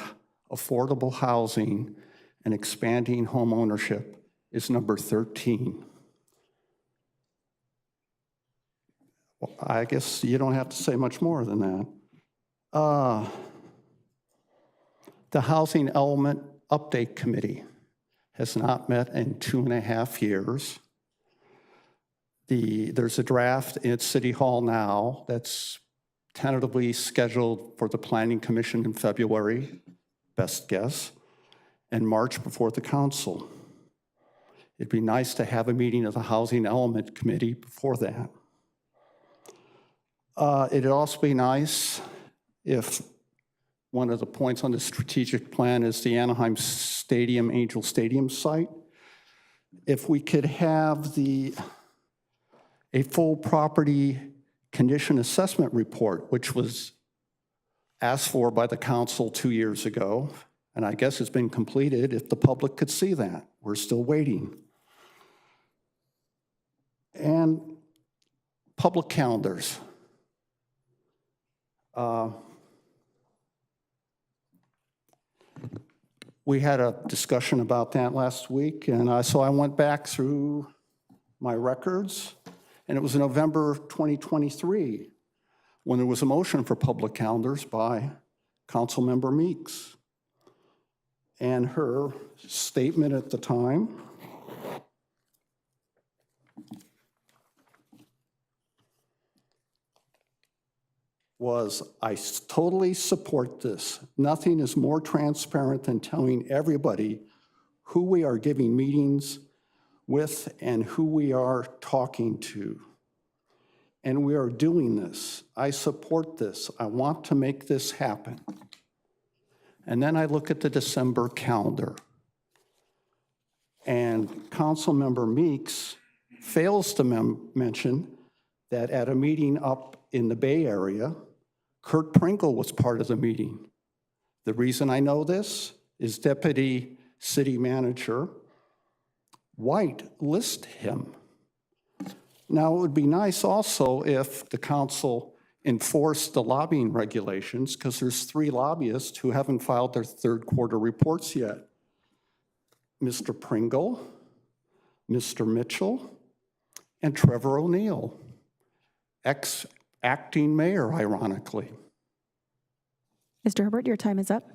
affordable housing and expanding home ownership is number 13. Well, I guess you don't have to say much more than that. The Housing Element Update Committee has not met in 2.5 years. There's a draft at City Hall now that's tentatively scheduled for the Planning Commission in February, best guess, and March before the council. It'd be nice to have a meeting of the Housing Element Committee before that. It'd also be nice if one of the points on the strategic plan is the Anaheim Stadium, Angel Stadium site. If we could have a full property condition assessment report, which was asked for by the council 2 years ago, and I guess it's been completed, if the public could see that. We're still waiting. And public calendars. We had a discussion about that last week, and so I went back through my records, and it was in November 2023 when there was a motion for public calendars by Councilmember Meeks. And her statement at the time was, I totally support this. Nothing is more transparent than telling everybody who we are giving meetings with and who we are talking to. And we are doing this. I support this. I want to make this happen. And then I look at the December calendar. And Councilmember Meeks fails to mention that at a meeting up in the Bay Area, Kurt Pringle was part of the meeting. The reason I know this is Deputy City Manager White listed him. Now, it would be nice also if the council enforced the lobbying regulations, because there's 3 lobbyists who haven't filed their third quarter reports yet. Mr. Pringle, Mr. Mitchell, and Trevor O'Neill, ex-acting mayor, ironically. Mr. Herbert, your time is up.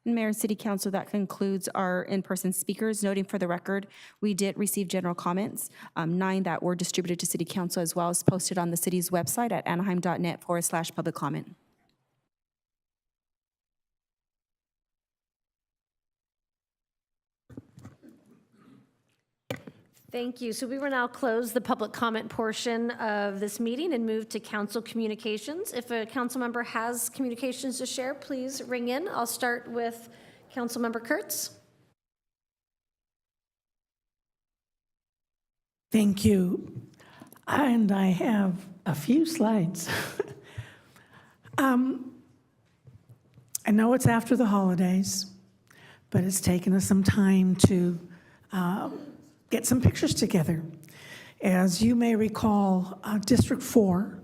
And Mayor and City Council, that concludes our in-person speakers. Noting for the record, we did receive general comments, 9 that were distributed to City Council as well as posted on the city's website at anaheim.net/public comment. Thank you. So we will now close the public comment portion of this meeting and move to council communications. If a council member has communications to share, please ring in. I'll start with Councilmember Kurtz. Thank you. And I have a few slides. I know it's after the holidays, but it's taken us some time to get some pictures together. As you may recall, District 4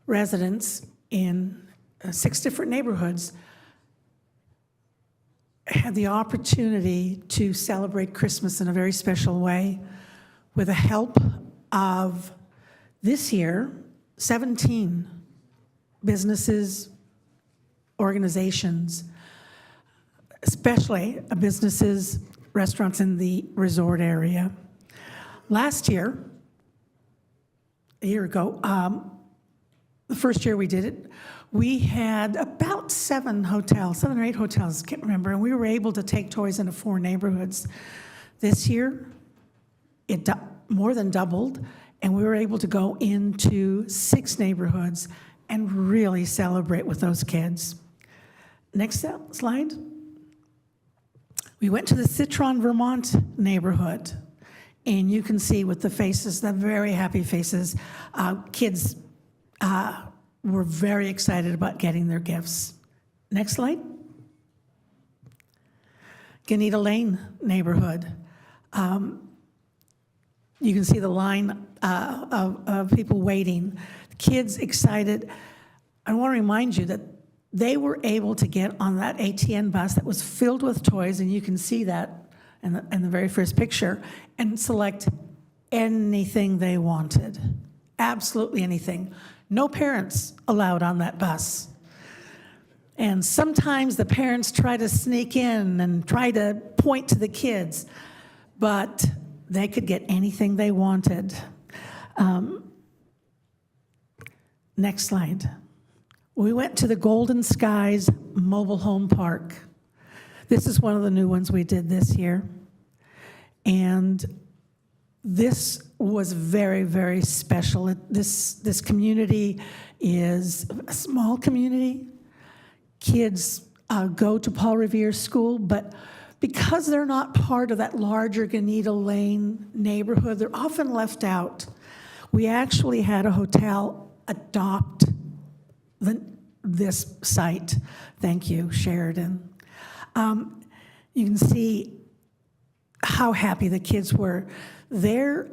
residents in 6 different neighborhoods had the opportunity to celebrate Christmas in a very special way with the help of, this year, 17 businesses, organizations, especially businesses, restaurants in the resort area. Last year, a year ago, the first year we did it, we had about 7 or 8 hotels, can't remember, and we were able to take toys into 4 neighborhoods. This year, it more than doubled, and we were able to go into 6 neighborhoods and really celebrate with those kids. Next slide. We went to the Citron, Vermont neighborhood, and you can see with the faces, the very happy faces, kids were very excited about getting their gifts. Next slide. Ganita Lane neighborhood. You can see the line of people waiting. Kids excited. I want to remind you that they were able to get on that ATN bus that was filled with toys, and you can see that in the very first picture, and select anything they wanted. Absolutely anything. No parents allowed on that bus. And sometimes the parents try to sneak in and try to point to the kids, but they could get anything they wanted. Next slide. We went to the Golden Skies Mobile Home Park. This is one of the new ones we did this year. And this was very, very special. This community is a small community. Kids go to Paul Revere School, but because they're not part of that larger Ganita Lane neighborhood, they're often left out. We actually had a hotel adopt this site. Thank you, Sheridan. You can see how happy the kids were. There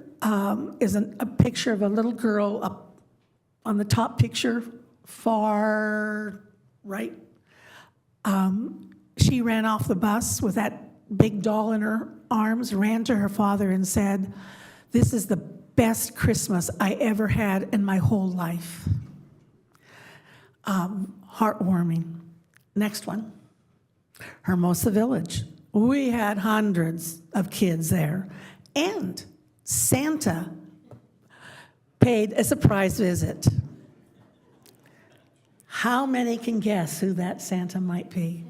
is a picture of a little girl up on the top picture, far right. She ran off the bus with that big doll in her arms, ran to her father and said, "This is the best Christmas I ever had in my whole life." Heartwarming. Next one. Hermosa Village. We had hundreds of kids there, and Santa paid a surprise visit. How many can guess who that Santa might be?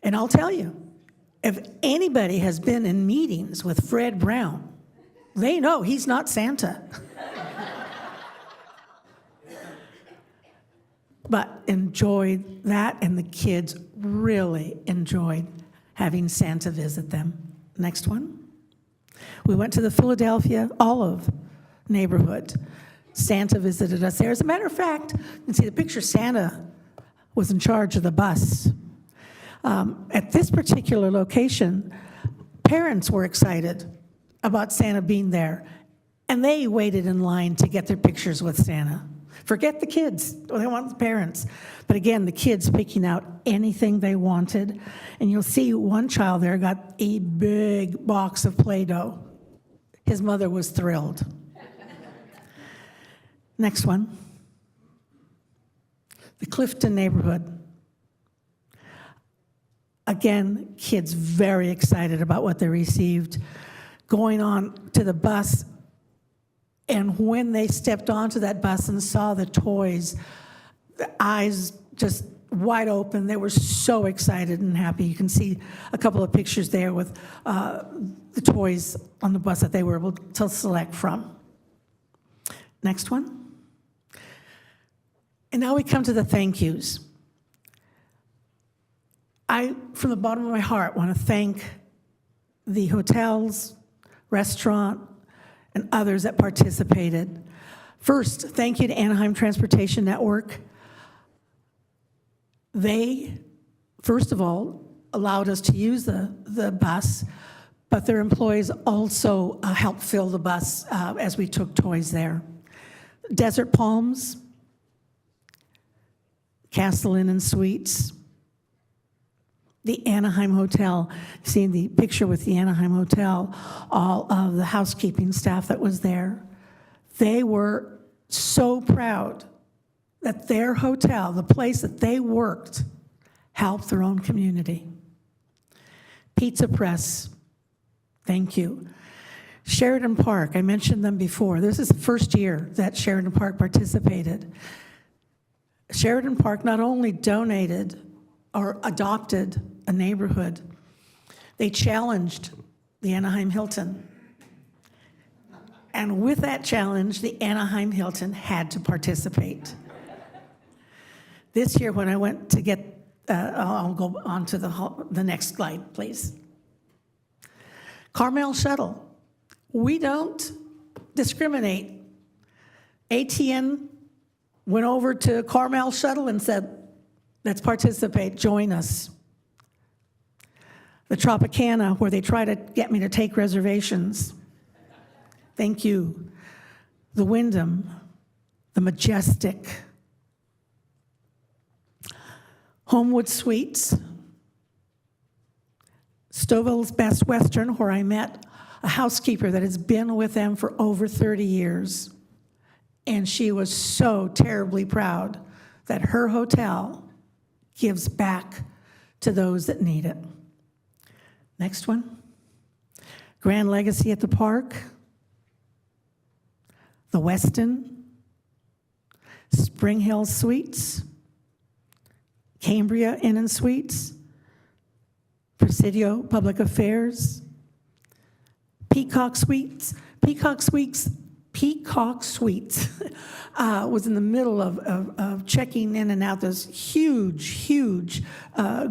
And I'll tell you, if anybody has been in meetings with Fred Brown, they know he's not Santa. But enjoyed that, and the kids really enjoyed having Santa visit them. Next one. We went to the Philadelphia Olive neighborhood. Santa visited us there. As a matter of fact, you can see the picture, Santa was in charge of the bus. At this particular location, parents were excited about Santa being there, and they waited in line to get their pictures with Santa. Forget the kids, they want the parents. But again, the kids picking out anything they wanted. And you'll see one child there got a big box of Play-Doh. His mother was thrilled. Next one. The Clifton neighborhood. Again, kids very excited about what they received. Going on to the bus, and when they stepped onto that bus and saw the toys, the eyes just wide open. They were so excited and happy. You can see a couple of pictures there with the toys on the bus that they were able to select from. Next one. And now we come to the thank yous. I, from the bottom of my heart, want to thank the hotels, restaurant, and others that participated. First, thank you to Anaheim Transportation Network. They, first of all, allowed us to use the bus, but their employees also helped fill the bus as we took toys there. Desert Palms, Castle Inn and Suites, the Anaheim Hotel, seeing the picture with the Anaheim Hotel, all of the housekeeping staff that was there. They were so proud that their hotel, the place that they worked, helped their own community. Pizza Press, thank you. Sheridan Park, I mentioned them before. This is the first year that Sheridan Park participated. Sheridan Park not only donated or adopted a neighborhood, they challenged the Anaheim Hilton. And with that challenge, the Anaheim Hilton had to participate. This year, when I went to get, I'll go on to the next slide, please. Carmel Shuttle. We don't discriminate. ATN went over to Carmel Shuttle and said, let's participate, join us. The Tropicana, where they try to get me to take reservations. Thank you. The Wyndham, the Majestic, Homewood Suites, Stouffville's Best Western, where I met a housekeeper that has been with them for over 30 years. And she was so terribly proud that her hotel gives back to those that need it. Next one. Grand Legacy at the Park, the Westin, Spring Hill Suites, Cambria Inn and Suites, Presidio Public Affairs, Peacock Suites. Peacock Suites was in the middle of checking in and out this huge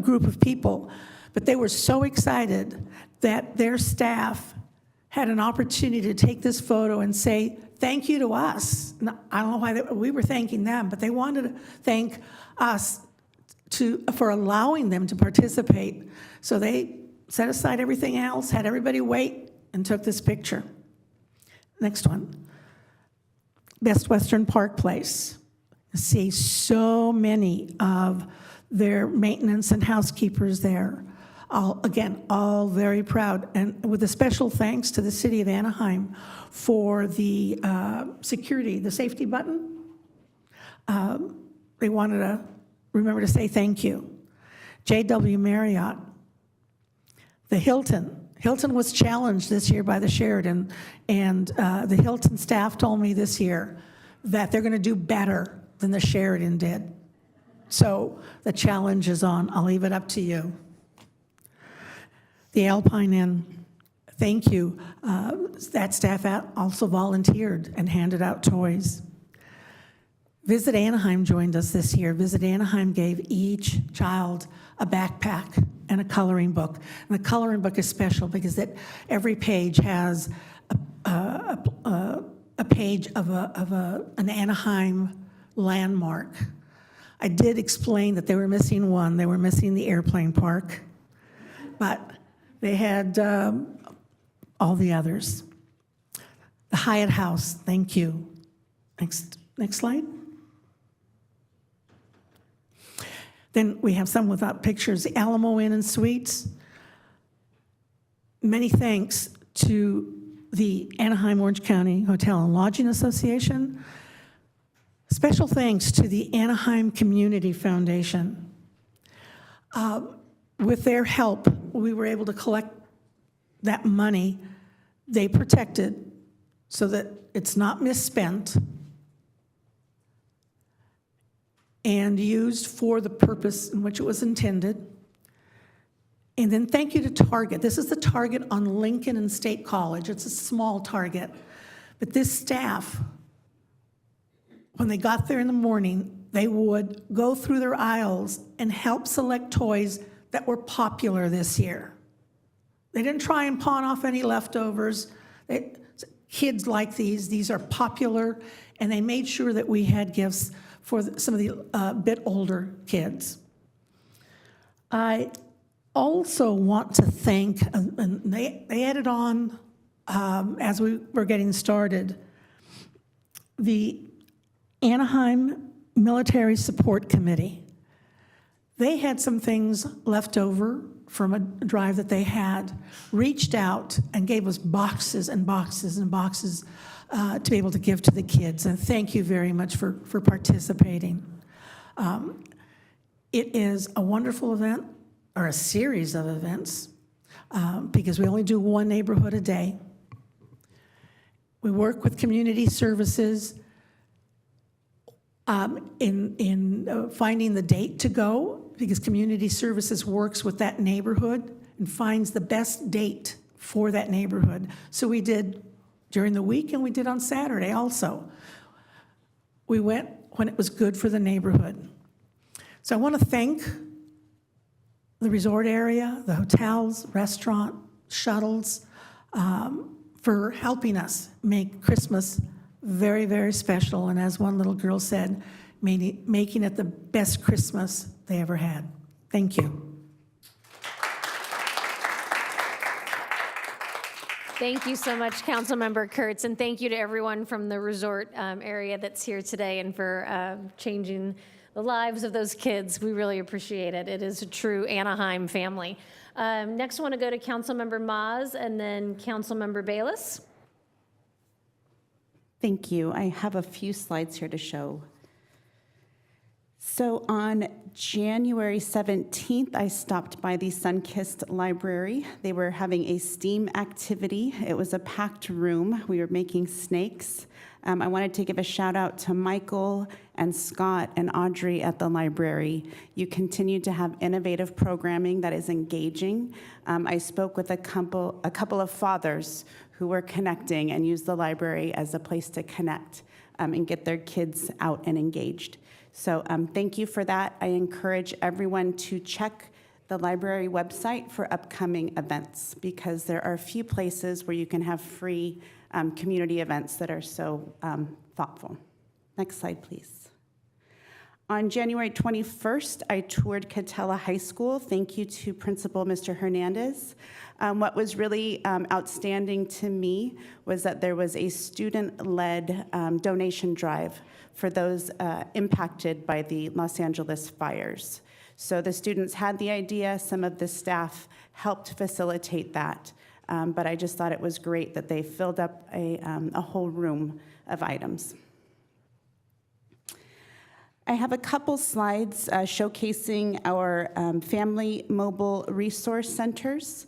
group of people. But they were so excited that their staff had an opportunity to take this photo and say thank you to us. I don't know why we were thanking them, but they wanted to thank us for allowing them to participate. So they set aside everything else, had everybody wait, and took this picture. Next one. Best Western Park Place. See so many of their maintenance and housekeepers there. All very proud, and with a special thanks to the city of Anaheim for the security, the safety button. They wanted to remember to say thank you. JW Marriott, the Hilton. Hilton was challenged this year by the Sheridan, and the Hilton staff told me this year that they're going to do better than the Sheridan did. So the challenge is on. I'll leave it up to you. The Alpine Inn, thank you. That staff also volunteered and handed out toys. Visit Anaheim joined us this year. Visit Anaheim gave each child a backpack and a coloring book. And the coloring book is special because every page has a page of an Anaheim landmark. I did explain that they were missing one. They were missing the airplane park. But they had all the others. The Hyatt House, thank you. Next slide. Then we have some without pictures. The Alamo Inn and Suites. Many thanks to the Anaheim Orange County Hotel and Lodging Association. Special thanks to the Anaheim Community Foundation. With their help, we were able to collect that money. They protected so that it's not misspent and used for the purpose in which it was intended. And then thank you to Target. This is the Target on Lincoln and State College. It's a small Target. But this staff, when they got there in the morning, they would go through their aisles and help select toys that were popular this year. They didn't try and pawn off any leftovers. They said, kids like these. These are popular, and they made sure that we had gifts for some of the bit older kids. I also want to thank, and they added on as we were getting started, the Anaheim Military Support Committee. They had some things left over from a drive that they had, reached out and gave us boxes and boxes and boxes to be able to give to the kids. And thank you very much for participating. It is a wonderful event, or a series of events, because we only do one neighborhood a day. We work with community services in finding the date to go, because community services works with that neighborhood and finds the best date for that neighborhood. So we did during the week, and we did on Saturday also. We went when it was good for the neighborhood. So I want to thank the resort area, the hotels, restaurant, shuttles, for helping us make Christmas very, very special. And as one little girl said, making it the best Christmas they ever had. Thank you. Thank you so much, Councilmember Kurtz, and thank you to everyone from the resort area that's here today and for changing the lives of those kids. We really appreciate it. It is a true Anaheim family. Next, I want to go to Councilmember Maz and then Councilmember Bayless. Thank you. I have a few slides here to show. So on January 17th, I stopped by the Sunkist Library. They were having a STEAM activity. It was a packed room. We were making snakes. I wanted to give a shout out to Michael and Scott and Audrey at the library. You continue to have innovative programming that is engaging. I spoke with a couple of fathers who were connecting and used the library as a place to connect and get their kids out and engaged. So thank you for that. I encourage everyone to check the library website for upcoming events, because there are a few places where you can have free community events that are so thoughtful. Next slide, please. On January 21st, I toured Catella High School. Thank you to Principal Mr. Hernandez. What was really outstanding to me was that there was a student-led donation drive for those impacted by the Los Angeles fires. So the students had the idea, some of the staff helped facilitate that, but I just thought it was great that they filled up a whole room of items. I have a couple slides showcasing our family mobile resource centers.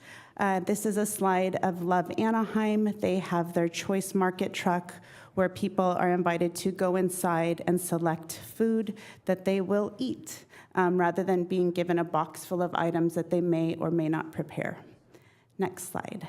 This is a slide of Love Anaheim. They have their choice market truck where people are invited to go inside and select food that they will eat, rather than being given a box full of items that they may or may not prepare. Next slide.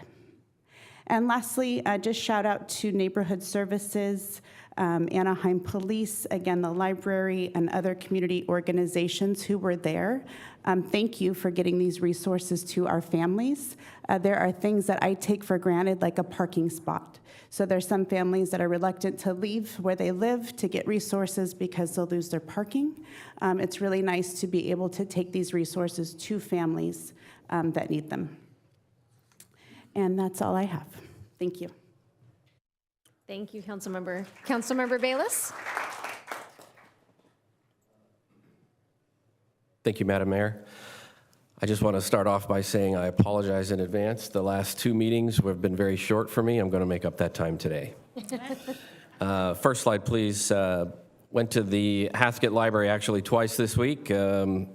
And lastly, just shout out to neighborhood services, Anaheim Police, again, the library, and other community organizations who were there. Thank you for getting these resources to our families. There are things that I take for granted, like a parking spot. So there's some families that are reluctant to leave where they live to get resources because they'll lose their parking. It's really nice to be able to take these resources to families that need them. And that's all I have. Thank you. Thank you, Councilmember. Councilmember Bayless? Thank you, Madam Mayor. I just want to start off by saying I apologize in advance. The last two meetings have been very short for me. I'm going to make up that time today. First slide, please. Went to the Haskett Library actually twice this week. Come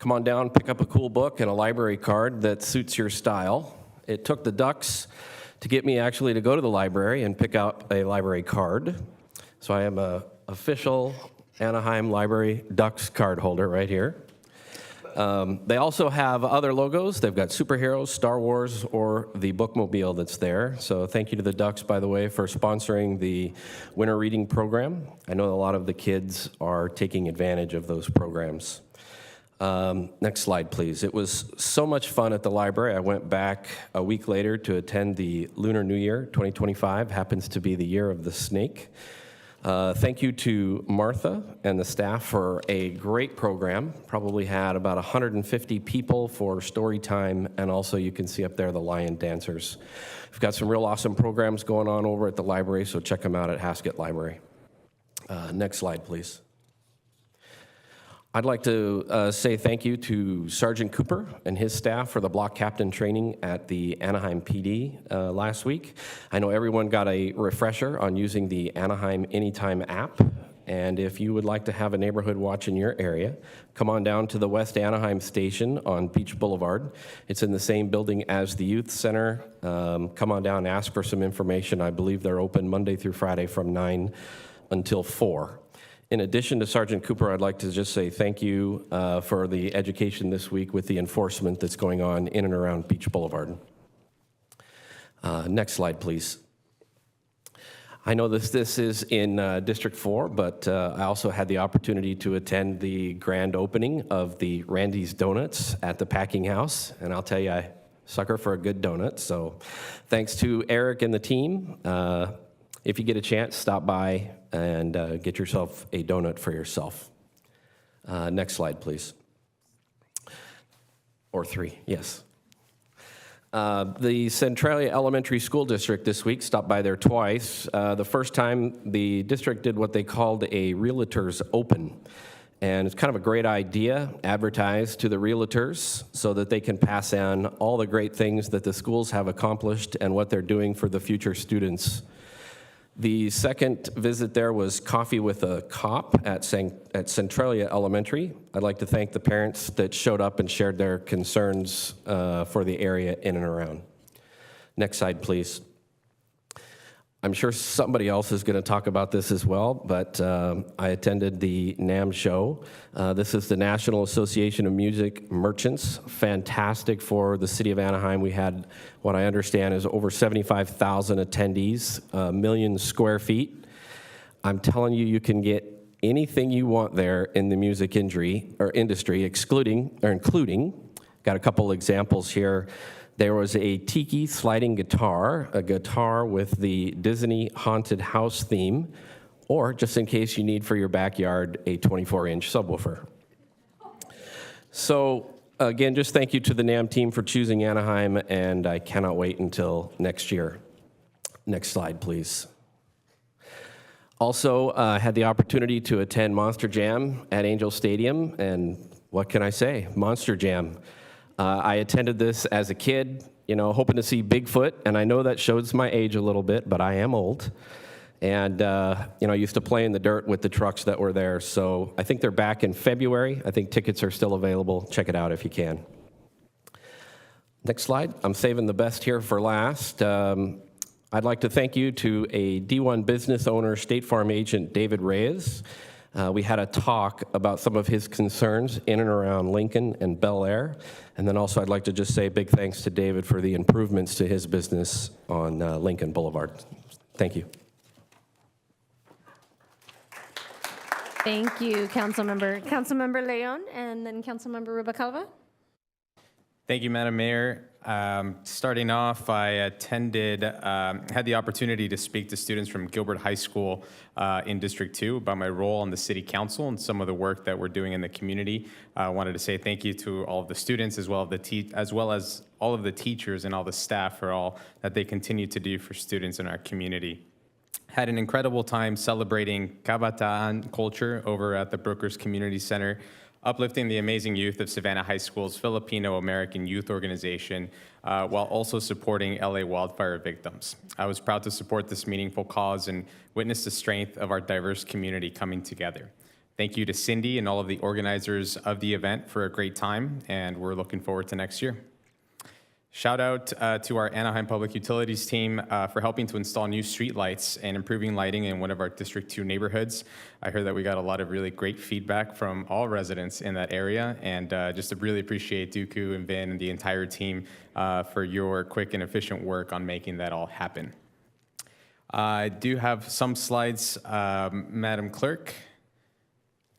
on down, pick up a cool book and a library card that suits your style. It took the Ducks to get me actually to go to the library and pick out a library card. So I am an official Anaheim Library Ducks card holder right here. They also have other logos. They've got superheroes, Star Wars, or the bookmobile that's there. So thank you to the Ducks, by the way, for sponsoring the winter reading program. I know a lot of the kids are taking advantage of those programs. Next slide, please. It was so much fun at the library. I went back a week later to attend the Lunar New Year 2025. Happens to be the year of the snake. Thank you to Martha and the staff for a great program. Probably had about 150 people for story time, and also you can see up there the lion dancers. We've got some real awesome programs going on over at the library, so check them out at Haskett Library. Next slide, please. I'd like to say thank you to Sergeant Cooper and his staff for the block captain training at the Anaheim PD last week. I know everyone got a refresher on using the Anaheim Anytime app, and if you would like to have a neighborhood watch in your area, come on down to the West Anaheim station on Beach Boulevard. It's in the same building as the Youth Center. Come on down and ask for some information. I believe they're open Monday through Friday from 9 until 4. In addition to Sergeant Cooper, I'd like to just say thank you for the education this week with the enforcement that's going on in and around Beach Boulevard. Next slide, please. I know this is in District 4, but I also had the opportunity to attend the grand opening of the Randy's Donuts at the Packing House, and I'll tell you, I sucker for a good donut, so thanks to Eric and the team. If you get a chance, stop by and get yourself a donut for yourself. Next slide, please. Or 3, yes. The Centralia Elementary School District this week stopped by there twice. The first time, the district did what they called a Realtors Open. And it's kind of a great idea, advertised to the realtors so that they can pass on all the great things that the schools have accomplished and what they're doing for the future students. The second visit there was Coffee with a Cop at Centralia Elementary. I'd like to thank the parents that showed up and shared their concerns for the area in and around. Next slide, please. I'm sure somebody else is going to talk about this as well, but I attended the NAMM show. This is the National Association of Music Merchants. Fantastic for the city of Anaheim. We had what I understand is over 75,000 attendees, 1 million square feet. I'm telling you, you can get anything you want there in the music industry, including, got a couple examples here. There was a tiki sliding guitar, a guitar with the Disney Haunted House theme, or just in case you need for your backyard, a 24-inch subwoofer. So again, just thank you to the NAMM team for choosing Anaheim, and I cannot wait until next year. Next slide, please. Also, had the opportunity to attend Monster Jam at Angel Stadium, and what can I say? Monster Jam. I attended this as a kid, hoping to see Bigfoot, and I know that shows my age a little bit, but I am old. And, I used to play in the dirt with the trucks that were there, so I think they're back in February. I think tickets are still available. Check it out if you can. Next slide. I'm saving the best here for last. I'd like to thank you to a D1 business owner, State Farm agent, David Reyes. We had a talk about some of his concerns in and around Lincoln and Bel Air. And then also I'd like to just say big thanks to David for the improvements to his business on Lincoln Boulevard. Thank you. Thank you, Councilmember Leon, and then Councilmember Rubalcaba. Thank you, Madam Mayor. Starting off, I had the opportunity to speak to students from Gilbert High School in District 2 about my role on the City Council and some of the work that we're doing in the community. I wanted to say thank you to all of the students as well as all of the teachers and all the staff for all that they continue to do for students in our community. Had an incredible time celebrating Kabataan culture over at the Brookers Community Center, uplifting the amazing youth of Savannah High School's Filipino American Youth Organization, while also supporting LA wildfire victims. I was proud to support this meaningful cause and witness the strength of our diverse community coming together. Thank you to Cindy and all of the organizers of the event for a great time, and we're looking forward to next year. Shout out to our Anaheim Public Utilities team for helping to install new streetlights and improving lighting in one of our District 2 neighborhoods. I heard that we got a lot of really great feedback from all residents in that area, and just to really appreciate Dooku and Vin and the entire team for your quick and efficient work on making that all happen. I do have some slides, Madam Clerk.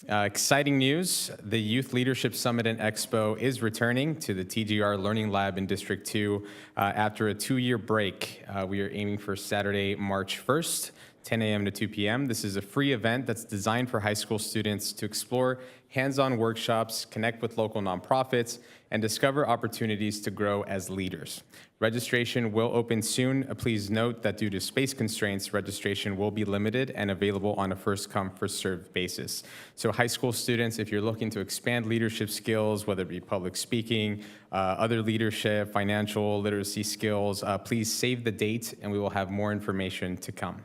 Exciting news, the Youth Leadership Summit and Expo is returning to the TGR Learning Lab in District 2 after a 2-year break. We are aiming for Saturday, March 1st, 10 a.m. to 2 p.m. This is a free event that's designed for high school students to explore hands-on workshops, connect with local nonprofits, and discover opportunities to grow as leaders. Registration will open soon. Please note that due to space constraints, registration will be limited and available on a first-come, first-served basis. So high school students, if you're looking to expand leadership skills, whether it be public speaking, other leadership, financial literacy skills, please save the date and we will have more information to come.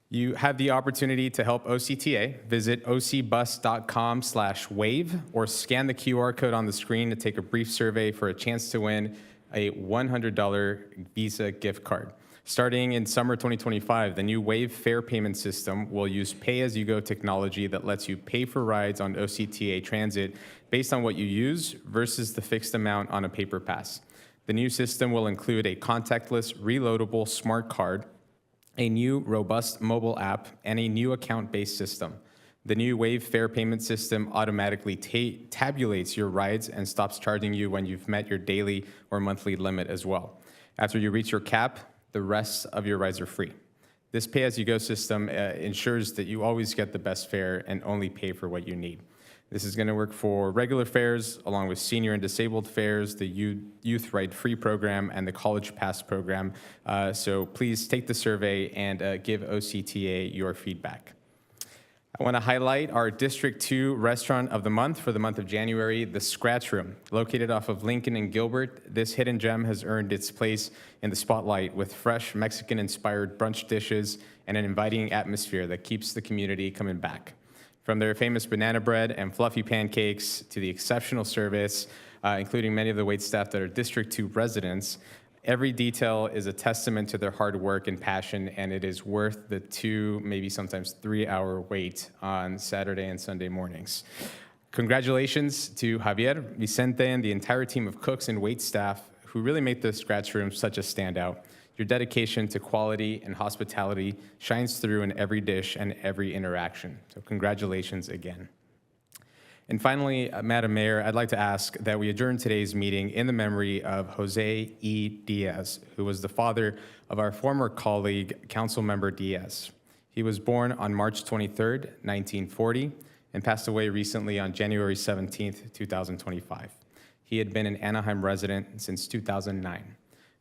You have the opportunity to help OCTA. Visit ocbus.com/wave or scan the QR code on the screen to take a brief survey for a chance to win a $100 Visa gift card. Starting in summer 2025, the new Wave fare payment system will use pay-as-you-go technology that lets you pay for rides on OCTA Transit based on what you use versus the fixed amount on a paper pass. The new system will include a contactless, reloadable smart card, a new robust mobile app, and a new account-based system. The new Wave fare payment system automatically tabulates your rides and stops charging you when you've met your daily or monthly limit as well. After you reach your cap, the rest of your rides are free. This pay-as-you-go system ensures that you always get the best fare and only pay for what you need. This is going to work for regular fares, along with senior and disabled fares, the Youth Ride Free program, and the College Pass program. So please take the survey and give OCTA your feedback. I want to highlight our District 2 Restaurant of the Month for the month of January, the Scratch Room. Located off of Lincoln and Gilbert, this hidden gem has earned its place in the spotlight with fresh Mexican-inspired brunch dishes and an inviting atmosphere that keeps the community coming back. From their famous banana bread and fluffy pancakes to the exceptional service, including many of the waitstaff that are District 2 residents, every detail is a testament to their hard work and passion, and it is worth the 2, maybe sometimes 3-hour wait on Saturday and Sunday mornings. Congratulations to Javier, Vicente, and the entire team of cooks and waitstaff who really make the Scratch Room such a standout. Your dedication to quality and hospitality shines through in every dish and every interaction. So congratulations again. And finally, Madam Mayor, I'd like to ask that we adjourn today's meeting in the memory of Jose E. Diaz, who was the father of our former colleague, Councilmember Diaz. He was born on March 23rd, 1940, and passed away recently on January 17th, 2025. He had been an Anaheim resident since 2009.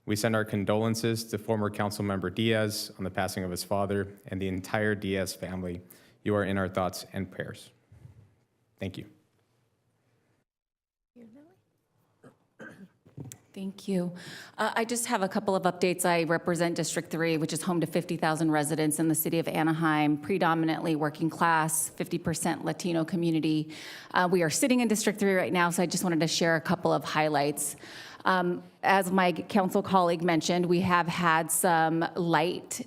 We send our condolences to former Councilmember Diaz on the passing of his father and the entire Diaz family. You are in our thoughts and prayers. Thank you. Thank you. I just have a couple of updates. I represent District 3, which is home to 50,000 residents in the city of Anaheim, predominantly working class, 50% Latino community. We are sitting in District 3 right now, so I just wanted to share a couple of highlights. As my council colleague mentioned, we have had some lights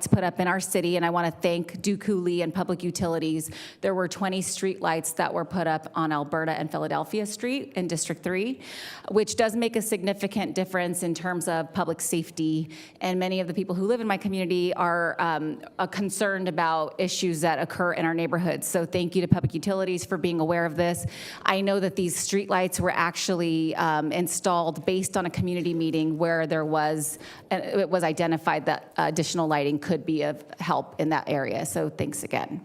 put up in our city, and I want to thank Dooku Lee and Public Utilities. There were 20 street lights that were put up on Alberta and Philadelphia Street in District 3, which does make a significant difference in terms of public safety. And many of the people who live in my community are concerned about issues that occur in our neighborhoods. So thank you to Public Utilities for being aware of this. I know that these street lights were actually installed based on a community meeting where it was identified that additional lighting could be of help in that area. So thanks again.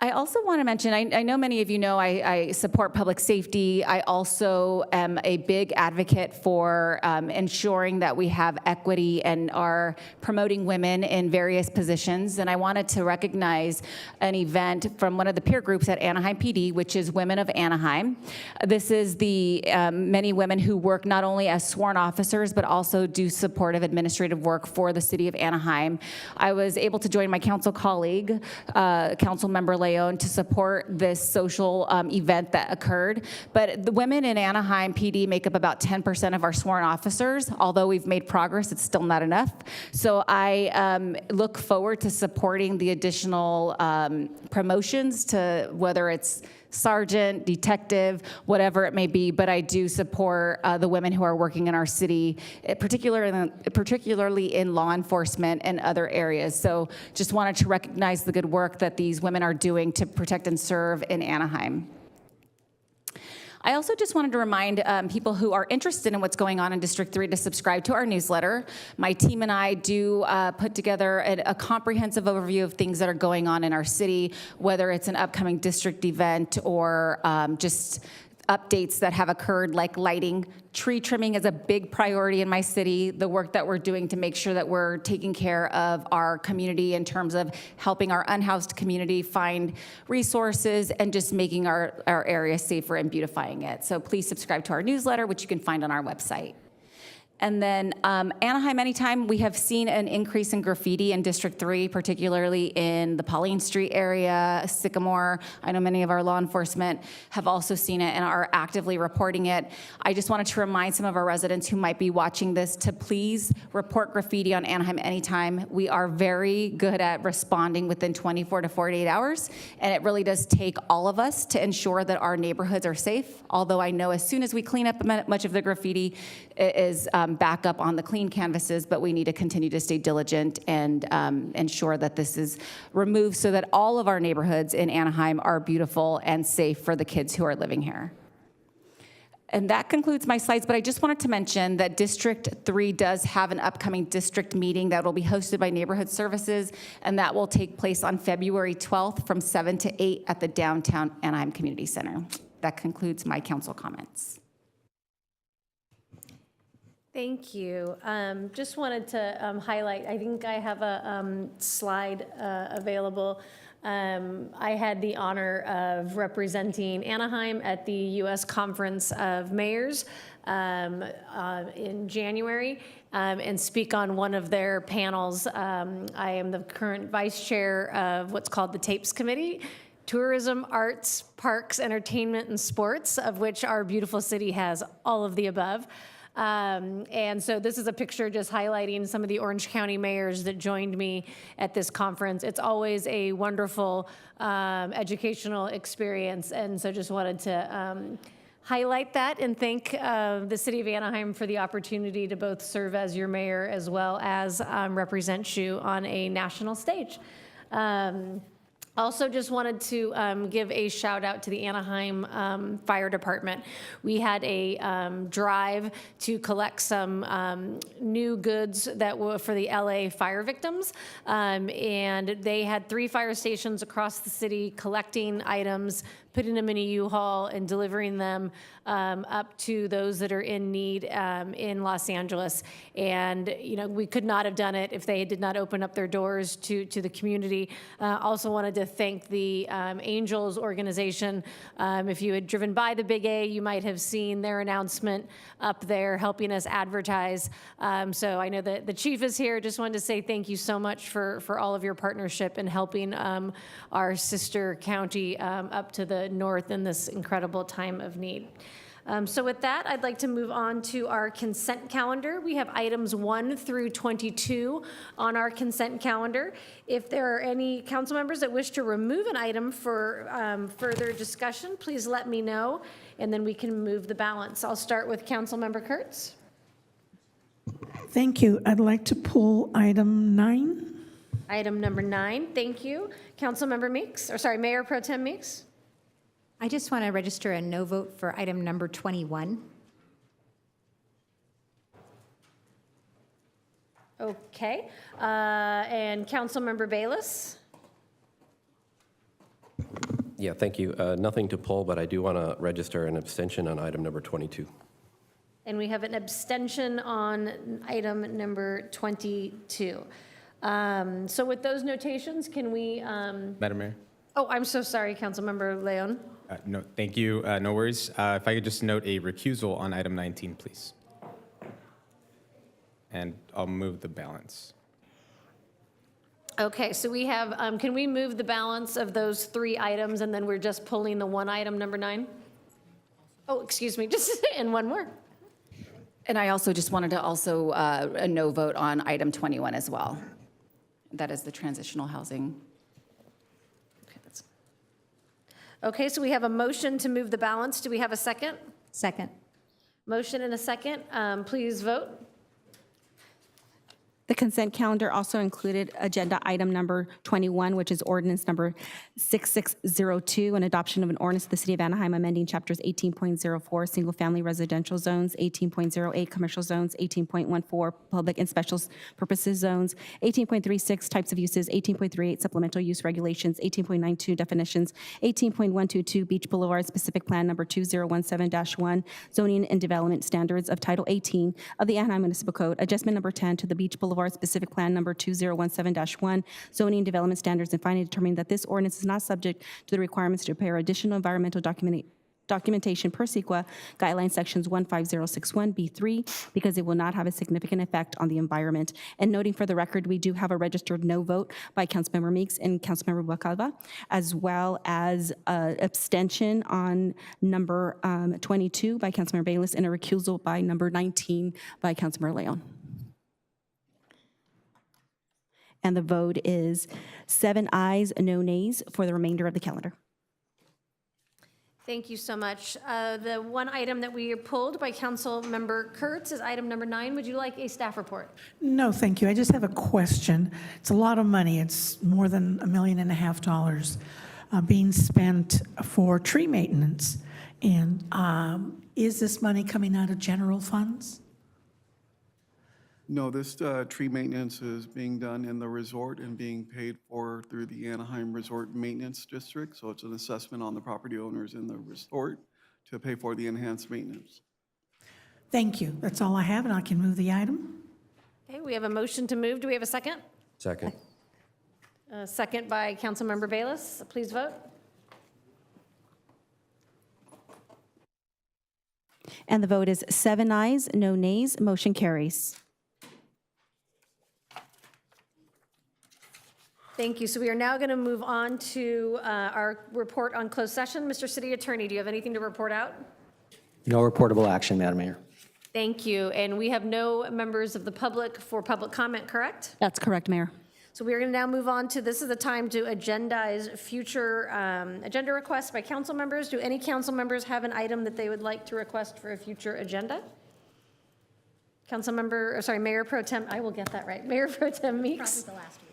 I also want to mention, I know many of you know I support public safety. I also am a big advocate for ensuring that we have equity and are promoting women in various positions. And I wanted to recognize an event from one of the peer groups at Anaheim PD, which is Women of Anaheim. This is the many women who work not only as sworn officers, but also do supportive administrative work for the city of Anaheim. I was able to join my council colleague, Councilmember Leon, to support this social event that occurred. But the women in Anaheim PD make up about 10% of our sworn officers. Although we've made progress, it's still not enough. So I look forward to supporting the additional promotions to whether it's sergeant, detective, whatever it may be, but I do support the women who are working in our city, particularly in law enforcement and other areas. So just wanted to recognize the good work that these women are doing to protect and serve in Anaheim. I also just wanted to remind people who are interested in what's going on in District 3 to subscribe to our newsletter. My team and I do put together a comprehensive overview of things that are going on in our city, whether it's an upcoming district event or just updates that have occurred, like lighting. Tree trimming is a big priority in my city. The work that we're doing to make sure that we're taking care of our community in terms of helping our unhoused community find resources and just making our area safer and beautifying it. So please subscribe to our newsletter, which you can find on our website. And then Anaheim Anytime, we have seen an increase in graffiti in District 3, particularly in the Pauline Street area, Sycamore. I know many of our law enforcement have also seen it and are actively reporting it. I just wanted to remind some of our residents who might be watching this to please report graffiti on Anaheim Anytime. We are very good at responding within 24 to 48 hours, and it really does take all of us to ensure that our neighborhoods are safe. Although I know as soon as we clean up much of the graffiti, it is back up on the clean canvases, but we need to continue to stay diligent and ensure that this is removed so that all of our neighborhoods in Anaheim are beautiful and safe for the kids who are living here. And that concludes my slides, but I just wanted to mention that District 3 does have an upcoming district meeting that will be hosted by Neighborhood Services, and that will take place on February 12th from 7 to 8 at the downtown Anaheim Community Center. That concludes my council comments. Thank you. Just wanted to highlight, I think I have a slide available. I had the honor of representing Anaheim at the U.S. Conference of Mayors in January and speak on one of their panels. I am the current vice chair of what's called the TAPES Committee, Tourism, Arts, Parks, Entertainment, and Sports, of which our beautiful city has all of the above. And so this is a picture just highlighting some of the Orange County mayors that joined me at this conference. It's always a wonderful educational experience, and so just wanted to highlight that and thank the city of Anaheim for the opportunity to both serve as your mayor as well as represent you on a national stage. Also just wanted to give a shout out to the Anaheim Fire Department. We had a drive to collect some new goods that were for the LA fire victims. And they had 3 fire stations across the city collecting items, putting them in a U-Haul and delivering them up to those that are in need in Los Angeles. And you know, we could not have done it if they did not open up their doors to the community. Also wanted to thank the Angels organization. If you had driven by the Big A, you might have seen their announcement up there helping us advertise. So I know that the chief is here. Just wanted to say thank you so much for all of your partnership in helping our sister county up to the north in this incredible time of need. So with that, I'd like to move on to our consent calendar. We have items 1 through 22 on our consent calendar. If there are any council members that wish to remove an item for further discussion, please let me know, and then we can move the balance. I'll start with Councilmember Kurtz. Thank you. I'd like to pull item 9. Item number 9, thank you. Councilmember Meeks, or sorry, Mayor Pro Tem Meeks. I just want to register a no vote for item number 21. Okay, and Councilmember Bayless. Yeah, thank you. Nothing to pull, but I do want to register an abstention on item number 22. And we have an abstention on item number 22. So with those notations, can we? Madam Mayor? Oh, I'm so sorry, Councilmember Leon. No, thank you. No worries. If I could just note a recusal on item 19, please. And I'll move the balance. Okay, so we have, can we move the balance of those 3 items and then we're just pulling the one item, number 9? Oh, excuse me, just, and one more. And I also just wanted to also a no vote on item 21 as well. That is the transitional housing. Okay, so we have a motion to move the balance. Do we have a second? Second. Motion and a second. Please vote. The consent calendar also included agenda item number 21, which is ordinance number 6602, an adoption of an ordinance of the City of Anaheim amending chapters 18.04, single-family residential zones, 18.08, commercial zones, 18.14, public and special purposes zones, 18.36, types of uses, 18.38, supplemental use regulations, 18.92, definitions, 18.122, Beach Boulevard specific plan number 2017-1, zoning and development standards of Title 18 of the Anaheim Municipal Code, adjustment number 10 to the Beach Boulevard specific plan number 2017-1, zoning and development standards, and finally determining that this ordinance is not subject to the requirements to prepare additional environmental documentation per SEQA guideline sections 15061B3 because it will not have a significant effect on the environment. And noting for the record, we do have a registered no vote by Councilmember Meeks and Councilmember Bacalva, as well as abstention on number 22 by Councilmember Bayless and a recusal by number 19 by Councilmember Leon. And the vote is 7 ayes, no nays for the remainder of the calendar. Thank you so much. The one item that we pulled by Councilmember Kurtz is item number 9. Would you like a staff report? No, thank you. I just have a question. It's a lot of money. It's more than $1.5 million being spent for tree maintenance. And is this money coming out of general funds? No, this tree maintenance is being done in the resort and being paid for through the Anaheim Resort Maintenance District. So it's an assessment on the property owners in the resort to pay for the enhanced maintenance. Thank you. That's all I have, and I can move the item. Okay, we have a motion to move. Do we have a second? Second. Second by Councilmember Bayless. Please vote. And the vote is 7 ayes, no nays. Motion carries. Thank you. So we are now going to move on to our report on closed session. Mr. City Attorney, do you have anything to report out? No reportable action, Madam Mayor. Thank you. And we have no members of the public for public comment, correct? That's correct, Mayor. So we are going to now move on to, this is the time to agendize future agenda requests by council members. Do any council members have an item that they would like to request for a future agenda? Mayor Pro Tem, I will get that right. Mayor Pro Tem Meeks. Probably the last week.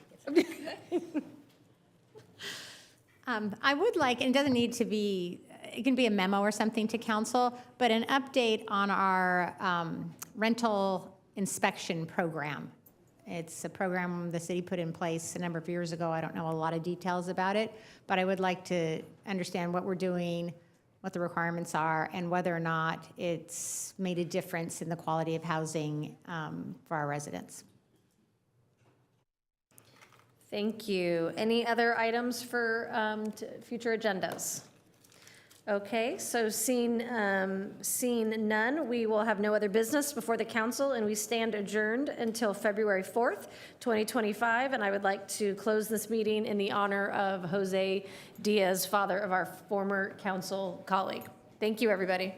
I would like, and it doesn't need to be, it can be a memo or something to council, but an update on our rental inspection program. It's a program the city put in place a number of years ago. I don't know a lot of details about it, but I would like to understand what we're doing, what the requirements are, and whether or not it's made a difference in the quality of housing for our residents. Thank you. Any other items for future agendas? Okay, so seeing none, we will have no other business before the council, and we stand adjourned until February 4th, 2025. And I would like to close this meeting in the honor of Jose Diaz, father of our former council colleague. Thank you, everybody.